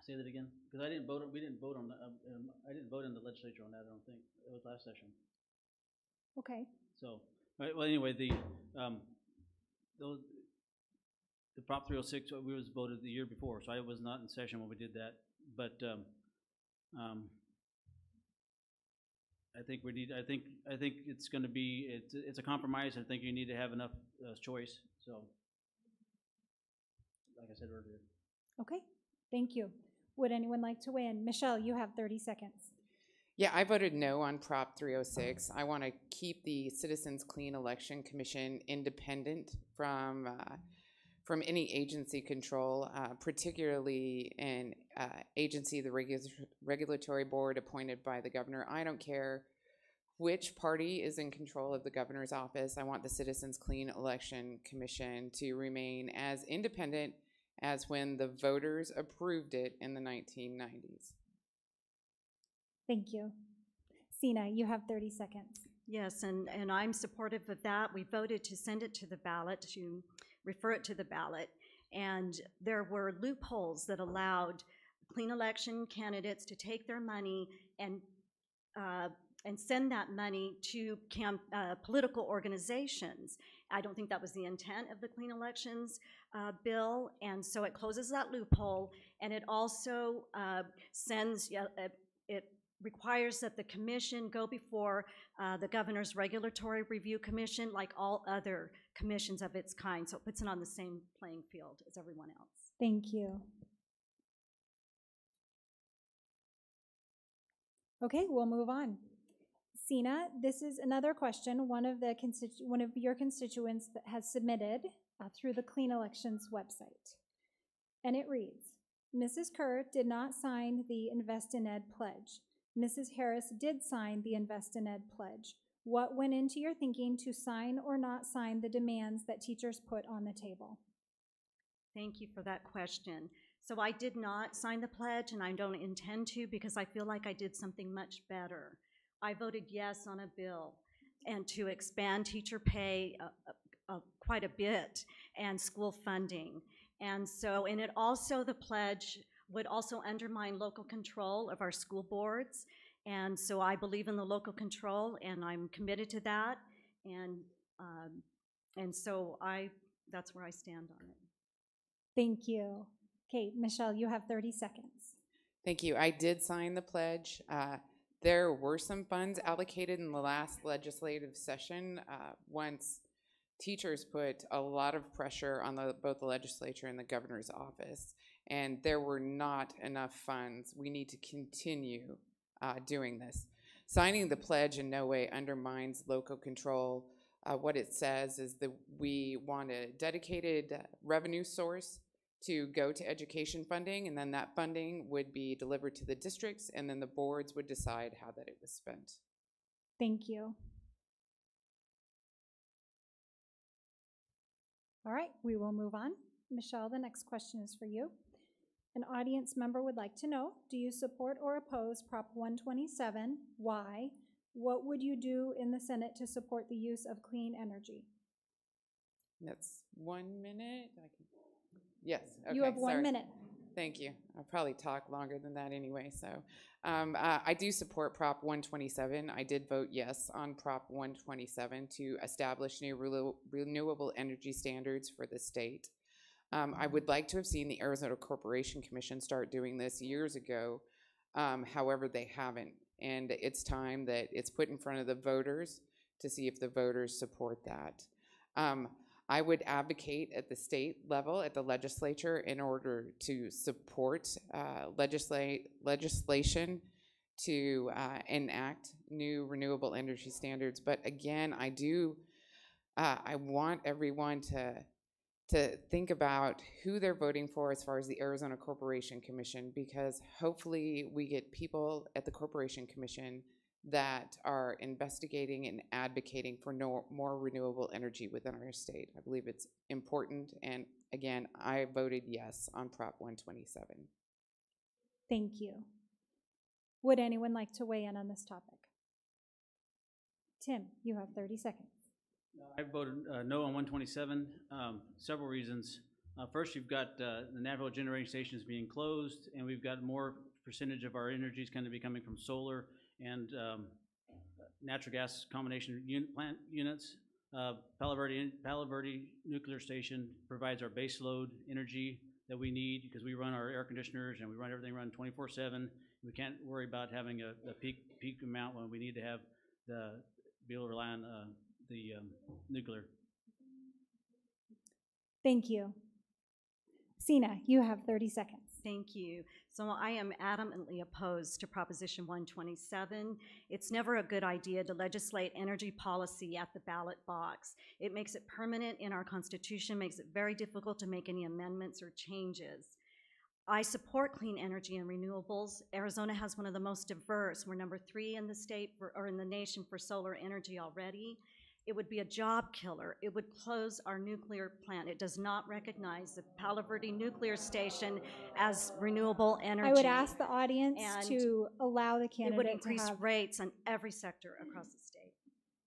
D: Say that again, because I didn't vote. We didn't vote on that. I didn't vote in the legislature on that. I don't think it was last session.
A: Okay.
D: So, well, anyway, the Prop 306 we was voted the year before, so I was not in session when we did that. But I think we need. I think it's going to be. It's a compromise. I think you need to have enough choice. So, like I said earlier.
A: Okay. Thank you. Would anyone like to weigh in? Michelle, you have 30 seconds.
B: Yeah, I voted no on Prop 306. I want to keep the Citizens Clean Election Commission independent from any agency control, particularly an agency, the regulatory board appointed by the governor. I don't care which party is in control of the governor's office. I want the Citizens Clean Election Commission to remain as independent as when the voters approved it in the 1990s.
A: Thank you. Sina, you have 30 seconds.
C: Yes, and I'm supportive of that. We voted to send it to the ballot, to refer it to the ballot, and there were loopholes that allowed clean election candidates to take their money and send that money to political organizations. I don't think that was the intent of the Clean Elections bill, and so it closes that loophole, and it also it requires that the commission go before the Governor's Regulatory Review Commission like all other commissions of its kind, so it puts it on the same playing field as everyone else.
A: Thank you. Okay, we'll move on. Sina, this is another question one of your constituents that has submitted through the Clean Elections website. And it reads, Mrs. Kerr did not sign the Invest in Ed pledge. Mrs. Harris did sign the Invest in Ed pledge. What went into your thinking to sign or not sign the demands that teachers put on the table?
C: Thank you for that question. So I did not sign the pledge, and I don't intend to because I feel like I did something much better. I voted yes on a bill and to expand teacher pay quite a bit and school funding. And so, and it also, the pledge would also undermine local control of our school boards. And so I believe in the local control, and I'm committed to that. And so that's where I stand on it.
A: Thank you. Okay, Michelle, you have 30 seconds.
B: Thank you. I did sign the pledge. There were some funds allocated in the last legislative session once teachers put a lot of pressure on both the legislature and the governor's office, and there were not enough funds. We need to continue doing this. Signing the pledge in no way undermines local control. What it says is that we want a dedicated revenue source to go to education funding, and then that funding would be delivered to the districts, and then the boards would decide how that it was spent.
A: Thank you. All right, we will move on. Michelle, the next question is for you. An audience member would like to know, do you support or oppose Prop 127? Why? What would you do in the Senate to support the use of clean energy?
B: That's 1 minute. Yes. Okay,
A: you have 1 minute.
B: Thank you. I'll probably talk longer than that anyway. So I do support Prop 127. I did vote yes on Prop 127 to establish new renewable energy standards for the state. I would like to have seen the Arizona Corporation Commission start doing this years ago. However, they haven't. And it's time that it's put in front of the voters to see if the voters support that. I would advocate at the state level, at the legislature, in order to support legislation to enact new renewable energy standards. But again, I want everyone to to think about who they're voting for as far as the Arizona Corporation Commission, because hopefully we get people at the Corporation Commission that are investigating and advocating for more renewable energy within our state. I believe it's important, and again, I voted yes on Prop 127.
A: Thank you. Would anyone like to weigh in on this topic? Tim, you have 30 seconds.
D: I voted no on 127, several reasons. First, you've got the natural generation stations being closed, and we've got more percentage of our energy is going to be coming from solar and natural gas combination plant units. Palo Verde Nuclear Station provides our base load energy that we need because we run our air conditioners and we run everything 24/7. We can't worry about having a peak amount when we need to have be able to rely on the nuclear.
A: Thank you. Sina, you have 30 seconds.
C: Thank you. So I am adamantly opposed to Proposition 127. It's never a good idea to legislate energy policy at the ballot box. It makes it permanent in our Constitution, makes it very difficult to make any amendments or changes. I support clean energy and renewables. Arizona has one of the most diverse. We're number 3 in the state or in the nation for solar energy already. It would be a job killer. It would close our nuclear plant. It does not recognize the Palo Verde Nuclear Station as renewable energy.
A: I would ask the audience
C: And
A: to allow the candidate
C: It would increase
A: to have...
C: rates on every sector across the state.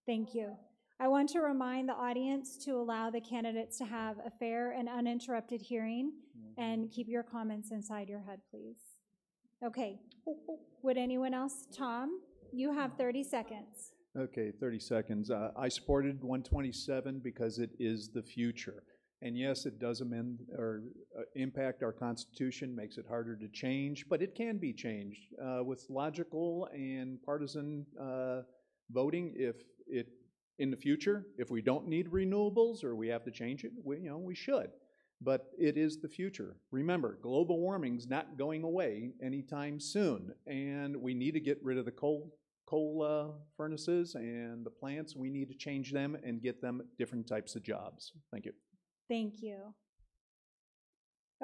A: Thank you. I want to remind the audience to allow the candidates to have a fair and uninterrupted hearing and keep your comments inside your head, please. Okay. Would anyone else? Tom, you have 30 seconds.
F: Okay, 30 seconds. I supported 127 because it is the future. And yes, it does amend or impact our Constitution, makes it harder to change, but it can be changed with logical and partisan voting. If it in the future, if we don't need renewables or we have to change it, we should. But it is the future. Remember, global warming's not going away anytime soon, and we need to get rid of the coal furnaces and the plants. We need to change them and get them different types of jobs. Thank you.
A: Thank you.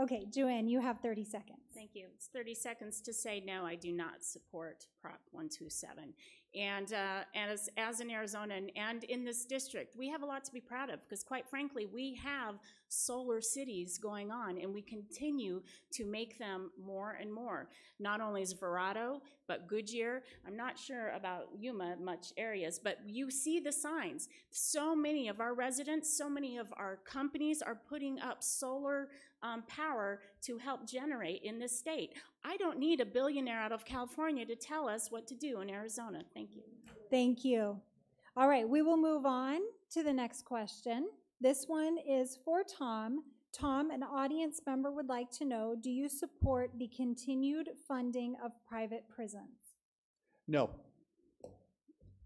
A: Okay, Joanne, you have 30 seconds.
E: Thank you. It's 30 seconds to say no, I do not support Prop 127. And as an Arizonan and in this district, we have a lot to be proud of because quite frankly, we have solar cities going on and we continue to make them more and more. Not only is Verrado, but Goodyear. I'm not sure about Yuma much areas, but you see the signs. So many of our residents, so many of our companies are putting up solar power to help generate in this state. I don't need a billionaire out of California to tell us what to do in Arizona. Thank you.
A: Thank you. All right, we will move on to the next question. This one is for Tom. Tom, an audience member would like to know, do you support the continued funding of private prisons?
F: No.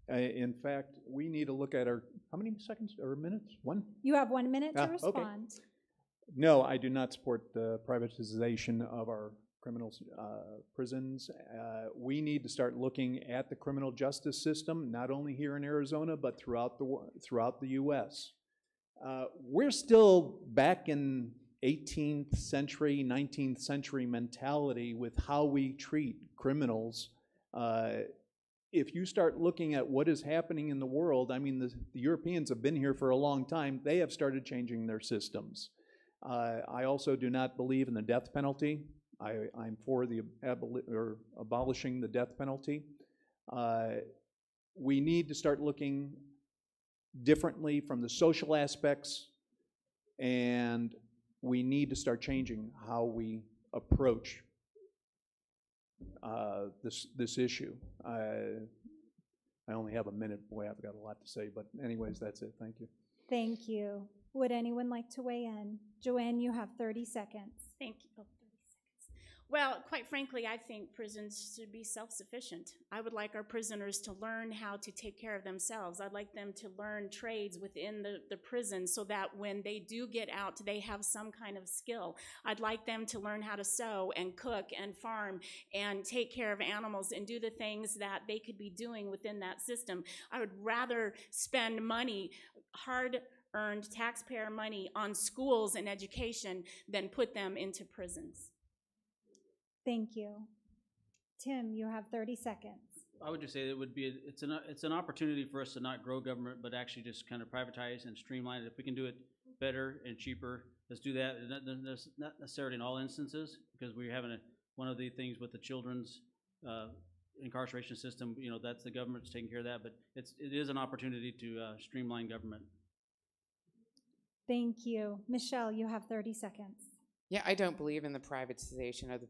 F: In fact, we need to look at how many seconds or minutes? 1?
A: You have 1 minute to
F: okay.
A: respond.
F: No, I do not support the privatization of our criminal prisons. We need to start looking at the criminal justice system, not only here in Arizona, but throughout the U.S. We're still back in 18th century, 19th century mentality with how we treat criminals. If you start looking at what is happening in the world, I mean, the Europeans have been here for a long time. They have started changing their systems. I also do not believe in the death penalty. I'm for the abolishing the death penalty. We need to start looking differently from the social aspects, and we need to start changing how we approach this issue. I only have a minute. Boy, I've got a lot to say, but anyways, that's it. Thank you.
A: Thank you. Would anyone like to weigh in? Joanne, you have 30 seconds.
E: Thank you. Oh, 30 seconds. Well, quite frankly, I think prisons should be self-sufficient. I would like our prisoners to learn how to take care of themselves. I'd like them to learn trades within the prison so that when they do get out, they have some kind of skill. I'd like them to learn how to sew and cook and farm and take care of animals and do the things that they could be doing within that system. I would rather spend money, hard-earned taxpayer money, on schools and education than put them into prisons.
A: Thank you. Tim, you have 30 seconds.
D: I would just say it's an opportunity for us to not grow government, but actually just kind of privatize and streamline it. If we can do it better and cheaper, let's do that. And that's not necessarily in all instances, because we're having one of the things with the children's incarceration system. You know, that's the government's taking care of that, but it is an opportunity to streamline government.
A: Thank you. Michelle, you have 30 seconds.
B: Yeah, I don't believe in the privatization of the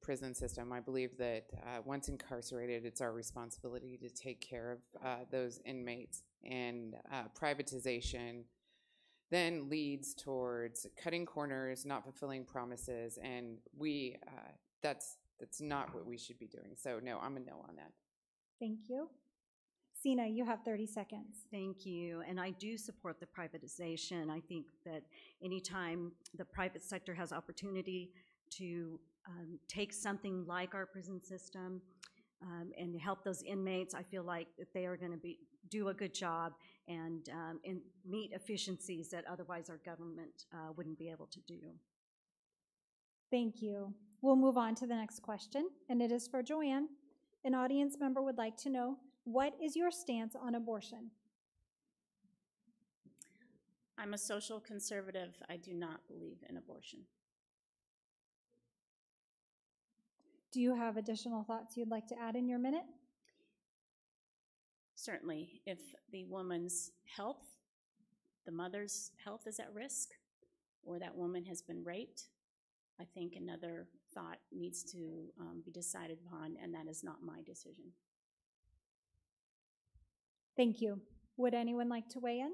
B: prison system. I believe that once incarcerated, it's our responsibility to take care of those inmates. And privatization then leads towards cutting corners, not fulfilling promises, and that's not what we should be doing. So no, I'm a no on that.
A: Thank you. Sina, you have 30 seconds.
C: Thank you, and I do support the privatization. I think that anytime the private sector has opportunity to take something like our prison system and help those inmates, I feel like that they are going to do a good job and meet efficiencies that otherwise our government wouldn't be able to do.
A: Thank you. We'll move on to the next question, and it is for Joanne. An audience member would like to know, what is your stance on abortion?
E: I'm a social conservative. I do not believe in abortion.
A: Do you have additional thoughts you'd like to add in your minute?
E: Certainly, if the woman's health, the mother's health is at risk, or that woman has been raped, I think another thought needs to be decided upon, and that is not my decision.
A: Thank you. Would anyone like to weigh in?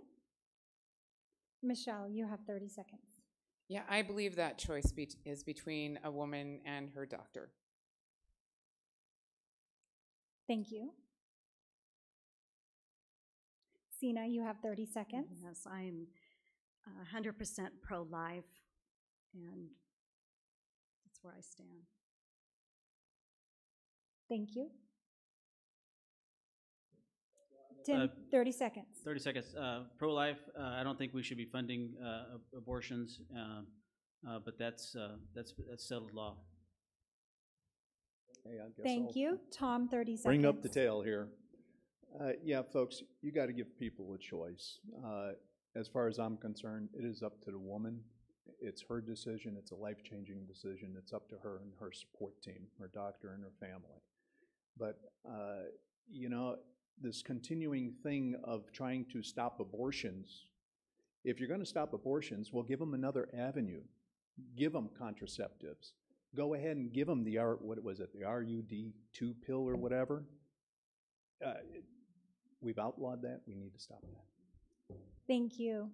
A: Michelle, you have 30 seconds.
B: Yeah, I believe that choice is between a woman and her doctor.
A: Thank you. Sina, you have 30 seconds.
C: Yes, I'm 100% pro-life, and that's where I stand.
A: Thank you. Tim, 30 seconds.
D: 30 seconds. Pro-life, I don't think we should be funding abortions, but that's settled law.
F: Hey, I guess
A: Thank
F: I'll
A: you. Tom, 30 seconds.
F: bring up the tail here. Yeah, folks, you got to give people a choice. As far as I'm concerned, it is up to the woman. It's her decision. It's a life-changing decision. It's up to her and her support team, her doctor and her family. But, you know, this continuing thing of trying to stop abortions, if you're going to stop abortions, well, give them another avenue. Give them contraceptives. Go ahead and give them the the RUD2 pill or whatever. We've outlawed that. We need to stop that.
A: Thank you.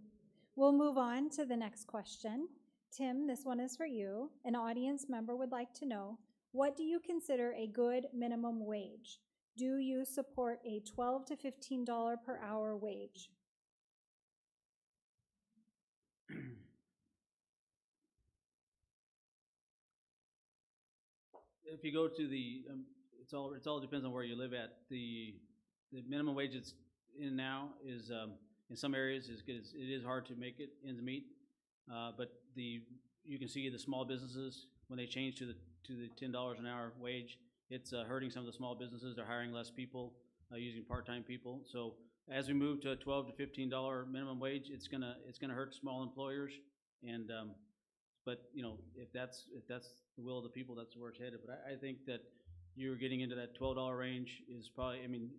A: We'll move on to the next question. Tim, this one is for you. An audience member would like to know, what do you consider a good minimum wage? Do you support a $12 to $15 per hour wage?
D: If you go to the, it all depends on where you live at. The minimum wage that's in now is in some areas is good. It is hard to make it ends meet, but you can see the small businesses when they change to the $10 an hour wage. It's hurting some of the small businesses. They're hiring less people, using part-time people. So as we move to a $12 to $15 minimum wage, it's gonna hurt small employers. And but you know, if that's the will of the people, that's where it's headed. But I think that you're getting into that $12 range is probably. I mean,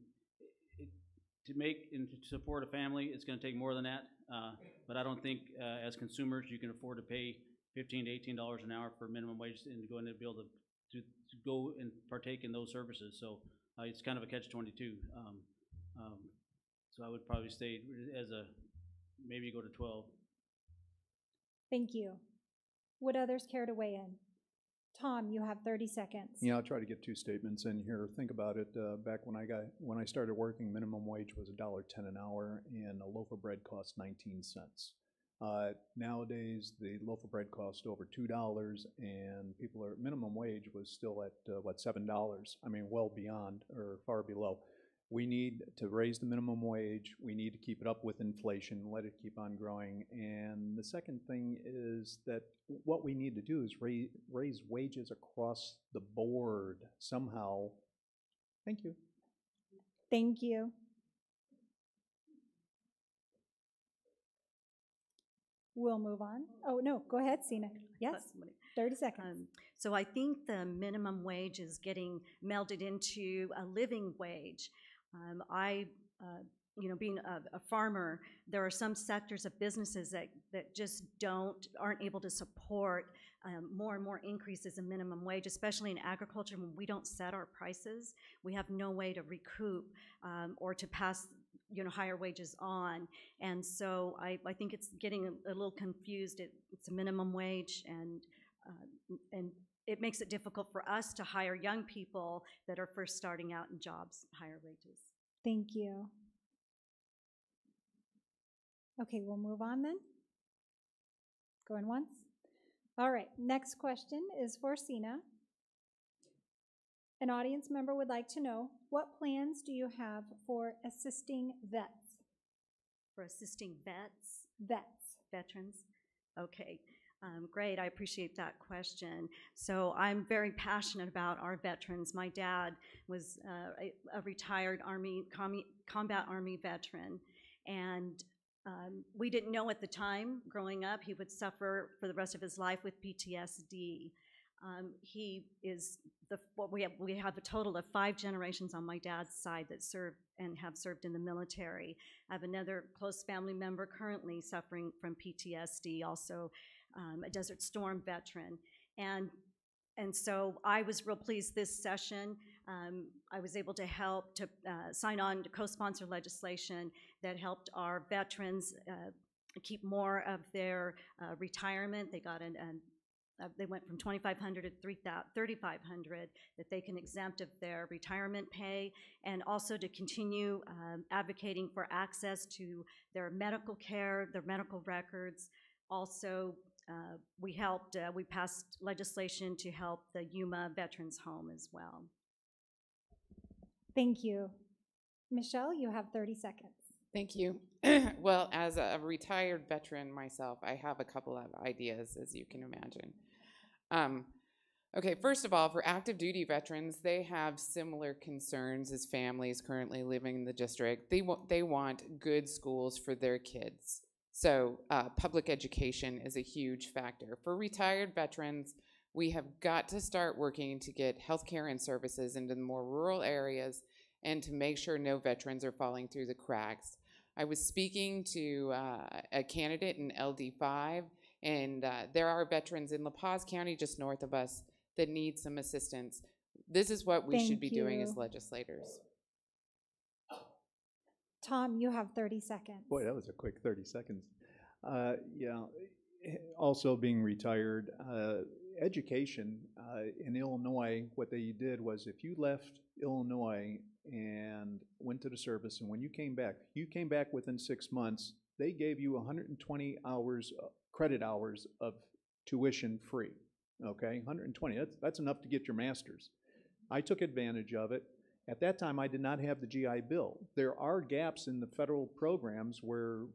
D: to make and to support a family, it's going to take more than that. But I don't think as consumers you can afford to pay $15 to $18 an hour for minimum wage and going to be able to go and partake in those services. So it's kind of a catch-22. So I would probably stay as maybe go to 12.
A: Thank you. Would others care to weigh in? Tom, you have 30 seconds.
F: Yeah, I'll try to get two statements in here. Think about it. Back when I started working, minimum wage was $1.10 an hour, and a loaf of bread cost 19 cents. Nowadays, the loaf of bread costs over $2, and minimum wage was still at $7? I mean, well beyond or far below. We need to raise the minimum wage. We need to keep it up with inflation, let it keep on growing. And the second thing is that what we need to do is raise wages across the board somehow. Thank you.
A: Thank you. We'll move on. Oh, no, go ahead, Sina. Yes, 30 seconds.
C: So I think the minimum wage is getting melded into a living wage. Being a farmer, there are some sectors of businesses that just aren't able to support more and more increases in minimum wage, especially in agriculture when we don't set our prices. We have no way to recoup or to pass higher wages on. And so I think it's getting a little confused. It's a minimum wage, and it makes it difficult for us to hire young people that are first starting out in jobs, higher wages.
A: Thank you. Okay, we'll move on then. Going once. All right, next question is for Sina. An audience member would like to know, what plans do you have for assisting vets?
C: For assisting vets?
A: Vets.
C: Veterans? Okay. Great, I appreciate that question. So I'm very passionate about our veterans. My dad was a retired combat Army veteran, and we didn't know at the time, growing up, he would suffer for the rest of his life with PTSD. We have a total of 5 generations on my dad's side that have served in the military. I have another close family member currently suffering from PTSD, also a Desert Storm veteran. And so I was real pleased this session. I was able to help to sign on to co-sponsor legislation that helped our veterans keep more of their retirement. They went from $2,500 to $3,500 that they can exempt of their retirement pay, and also to continue advocating for access to their medical care, their medical records. Also, we passed legislation to help the Yuma Veterans Home as well.
A: Thank you. Michelle, you have 30 seconds.
B: Thank you. Well, as a retired veteran myself, I have a couple of ideas, as you can imagine. Okay, first of all, for active duty veterans, they have similar concerns as families currently living in the district. They want good schools for their kids. So public education is a huge factor. For retired veterans, we have got to start working to get healthcare and services into the more rural areas and to make sure no veterans are falling through the cracks. I was speaking to a candidate in LD5, and there are veterans in La Paz County, just north of us, that need some assistance. This is what we should be doing as legislators.
A: Tom, you have 30 seconds.
F: Boy, that was a quick 30 seconds. Yeah, also being retired, education in Illinois, what they did was if you left Illinois and went to the service, and when you came back within 6 months, they gave you 120 hours, credit hours of tuition free, okay? 120, that's enough to get your master's. I took advantage of it. At that time, I did not have the GI Bill. There are gaps in the federal programs where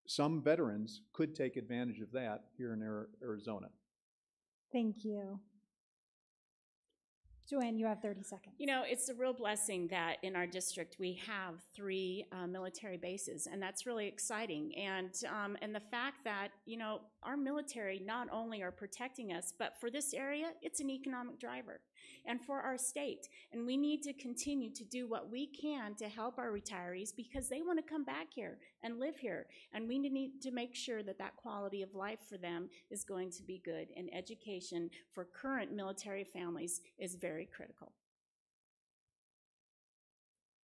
F: some veterans could take advantage of that here in Arizona.
A: Thank you. Joanne, you have 30 seconds.
E: You know, it's a real blessing that in our district we have 3 military bases, and that's really exciting. And the fact that, you know, our military not only are protecting us, but for this area, it's an economic driver, and for our state. And we need to continue to do what we can to help our retirees because they want to come back here and live here. And we need to make sure that that quality of life for them is going to be good. And education for current military families is very critical.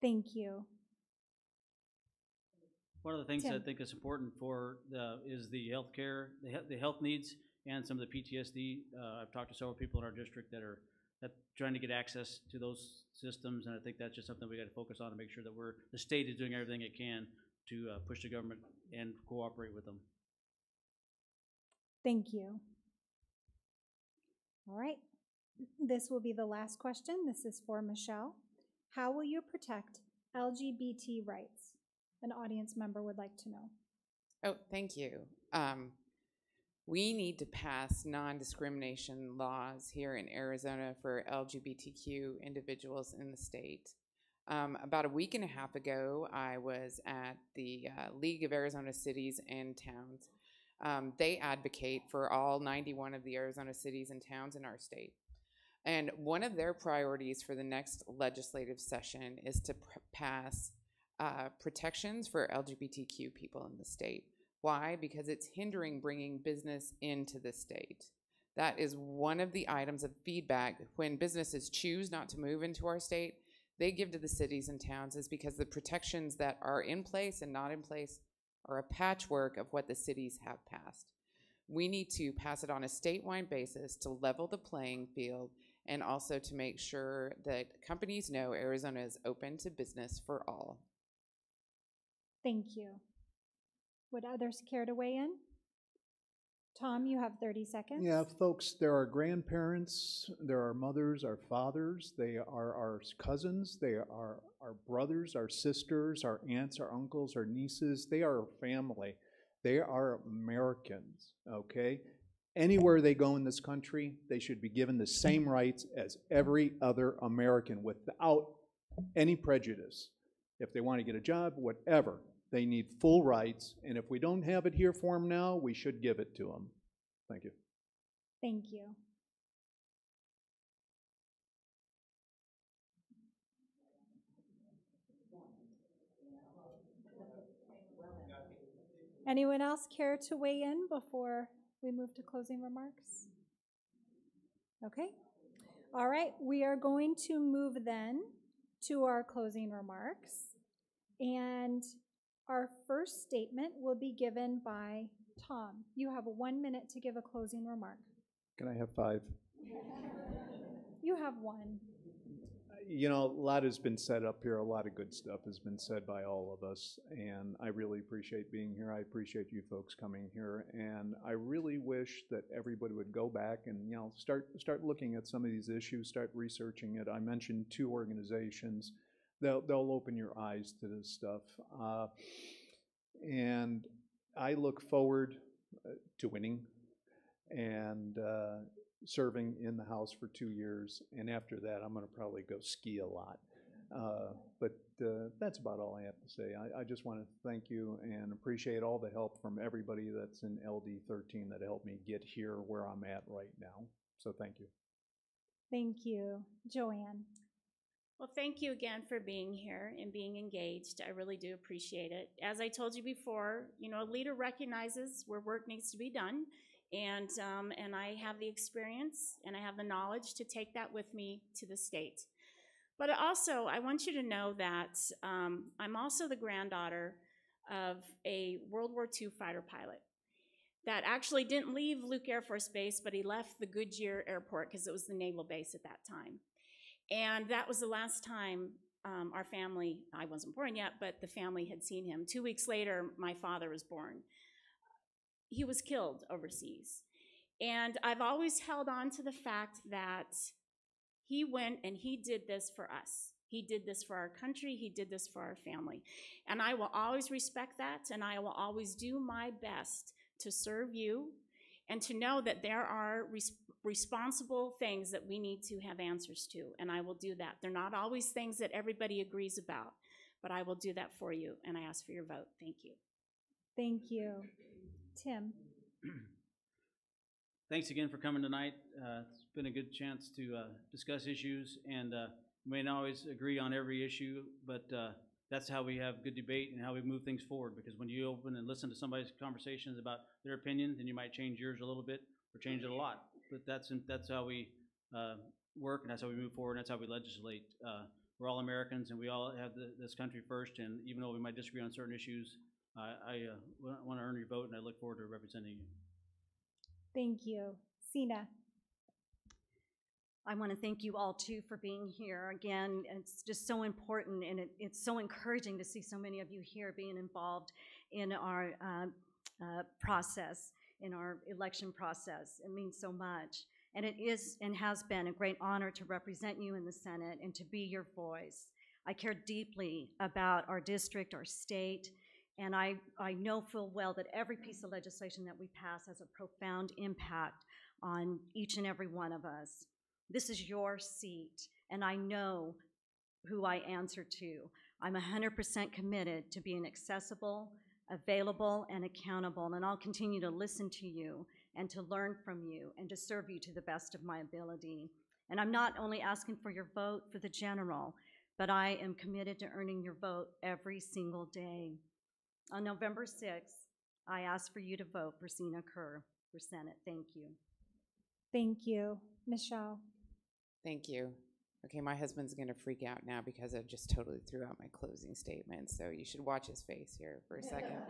A: Thank you.
D: One of the things
A: Tim.
D: I think is important for is the health care, the health needs and some of the PTSD. I've talked to several people in our district that are trying to get access to those systems, and I think that's just something we got to focus on to make sure that the state is doing everything it can to push the government and cooperate with them.
A: Thank you. All right. This will be the last question. This is for Michelle. How will you protect LGBT rights? An audience member would like to know.
B: Oh, thank you. We need to pass non-discrimination laws here in Arizona for LGBTQ individuals in the state. About a week and a half ago, I was at the League of Arizona Cities and Towns. They advocate for all 91 of the Arizona cities and towns in our state. And one of their priorities for the next legislative session is to pass protections for LGBTQ people in the state. Why? Because it's hindering bringing business into the state. That is one of the items of feedback when businesses choose not to move into our state. They give to the cities and towns is because the protections that are in place and not in place are a patchwork of what the cities have passed. We need to pass it on a statewide basis to level the playing field and also to make sure that companies know Arizona is open to business for all.
A: Thank you. Would others care to weigh in? Tom, you have 30 seconds.
F: Yeah, folks, there are grandparents, there are mothers, our fathers, they are our cousins, they are our brothers, our sisters, our aunts, our uncles, our nieces. They are our family. They are Americans, okay? Anywhere they go in this country, they should be given the same rights as every other American without any prejudice. If they want to get a job, whatever, they need full rights. And if we don't have it here for them now, we should give it to them. Thank you.
A: Thank you. Anyone else care to weigh in before we move to closing remarks? Okay. All right. We are going to move then to our closing remarks. And our first statement will be given by Tom. You have 1 minute to give a closing remark.
F: Can I have 5?
A: You have 1.
F: You know, a lot has been said up here. A lot of good stuff has been said by all of us, and I really appreciate being here. I appreciate you folks coming here, and I really wish that everybody would go back and, you know, start looking at some of these issues, start researching it. I mentioned 2 organizations. They'll open your eyes to this stuff, and I look forward to winning and serving in the House for 2 years, and after that, I'm going to probably go ski a lot. But that's about all I have to say. I just want to thank you and appreciate all the help from everybody that's in LD 13 that helped me get here where I'm at right now. So thank you.
A: Thank you. Joanne.
E: Well, thank you again for being here and being engaged. I really do appreciate it. As I told you before, you know, a leader recognizes where work needs to be done, and I have the experience and I have the knowledge to take that with me to the state. But also, I want you to know that I'm also the granddaughter of a World War II fighter pilot that actually didn't leave Luke Air Force Base, but he left the Goodyear Airport because it was the naval base at that time. And that was the last time our family, I wasn't born yet, but the family had seen him. 2 weeks later, my father was born. He was killed overseas. And I've always held on to the fact that he went and he did this for us. He did this for our country. He did this for our family. And I will always respect that, and I will always do my best to serve you and to know that there are responsible things that we need to have answers to, and I will do that. They're not always things that everybody agrees about, but I will do that for you, and I ask for your vote. Thank you.
A: Thank you. Tim.
D: Thanks again for coming tonight. It's been a good chance to discuss issues, and we may not always agree on every issue, but that's how we have good debate and how we move things forward, because when you open and listen to somebody's conversations about their opinion, then you might change yours a little bit or change it a lot. But that's how we work, and that's how we move forward, and that's how we legislate. We're all Americans, and we all have this country first, and even though we might disagree on certain issues, I want to earn your vote, and I look forward to representing you.
A: Thank you. Sina.
C: I want to thank you all too for being here. Again, it's just so important, and it's so encouraging to see so many of you here being involved in our process, in our election process. It means so much. And it is and has been a great honor to represent you in the Senate and to be your voice. I care deeply about our district, our state, and I know full well that every piece of legislation that we pass has a profound impact on each and every one of us. This is your seat, and I know who I answer to. I'm 100% committed to being accessible, available, and accountable, and I'll continue to listen to you and to learn from you and to serve you to the best of my ability. And I'm not only asking for your vote for the general, but I am committed to earning your vote every single day. On November 6th, I ask for you to vote for Sina Kerr for Senate. Thank you.
A: Thank you. Michelle.
B: Thank you. Okay, my husband's going to freak out now because I just totally threw out my closing statement, so you should watch his face here for a second.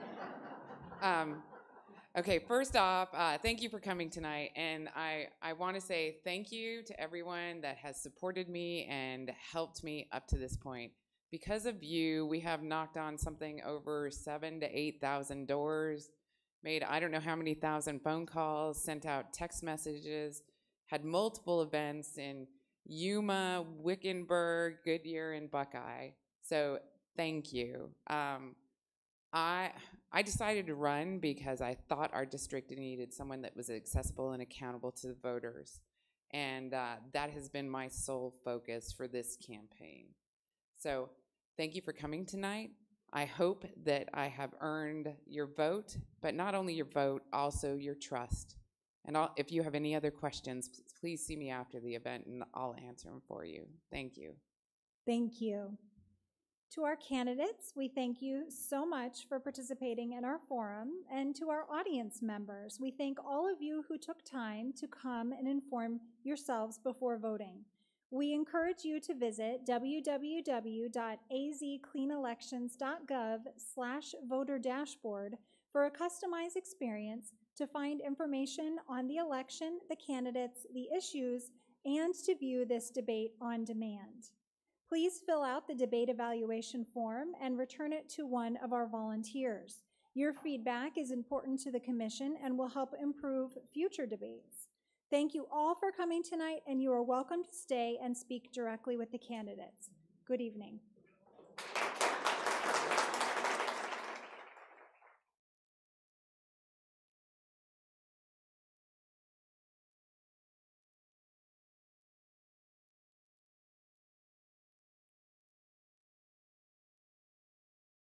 B: Okay, first off, thank you for coming tonight, and I want to say thank you to everyone that has supported me and helped me up to this point. Because of you, we have knocked on something over 7,000 to 8,000 doors, made I don't know how many thousand phone calls, sent out text messages, had multiple events in Yuma, Wickenburg, Goodyear, and Buckeye. So thank you. I decided to run because I thought our district needed someone that was accessible and accountable to the voters. And that has been my sole focus for this campaign. So thank you for coming tonight. I hope that I have earned your vote, but not only your vote, also your trust. And if you have any other questions, please see me after the event and I'll answer them for you. Thank you.
A: Thank you. To our candidates, we thank you so much for participating in our forum. And to our audience members, we thank all of you who took time to come and inform yourselves before voting. We encourage you to visit www.azcleanelections.gov/voter-dashboard for a customized experience to find information on the election, the candidates, the issues, and to view this debate on demand. Please fill out the debate evaluation form and return it to one of our volunteers. Your feedback is important to the commission and will help improve future debates. Thank you all for coming tonight, and you are welcome to stay and speak directly with the candidates. Good evening.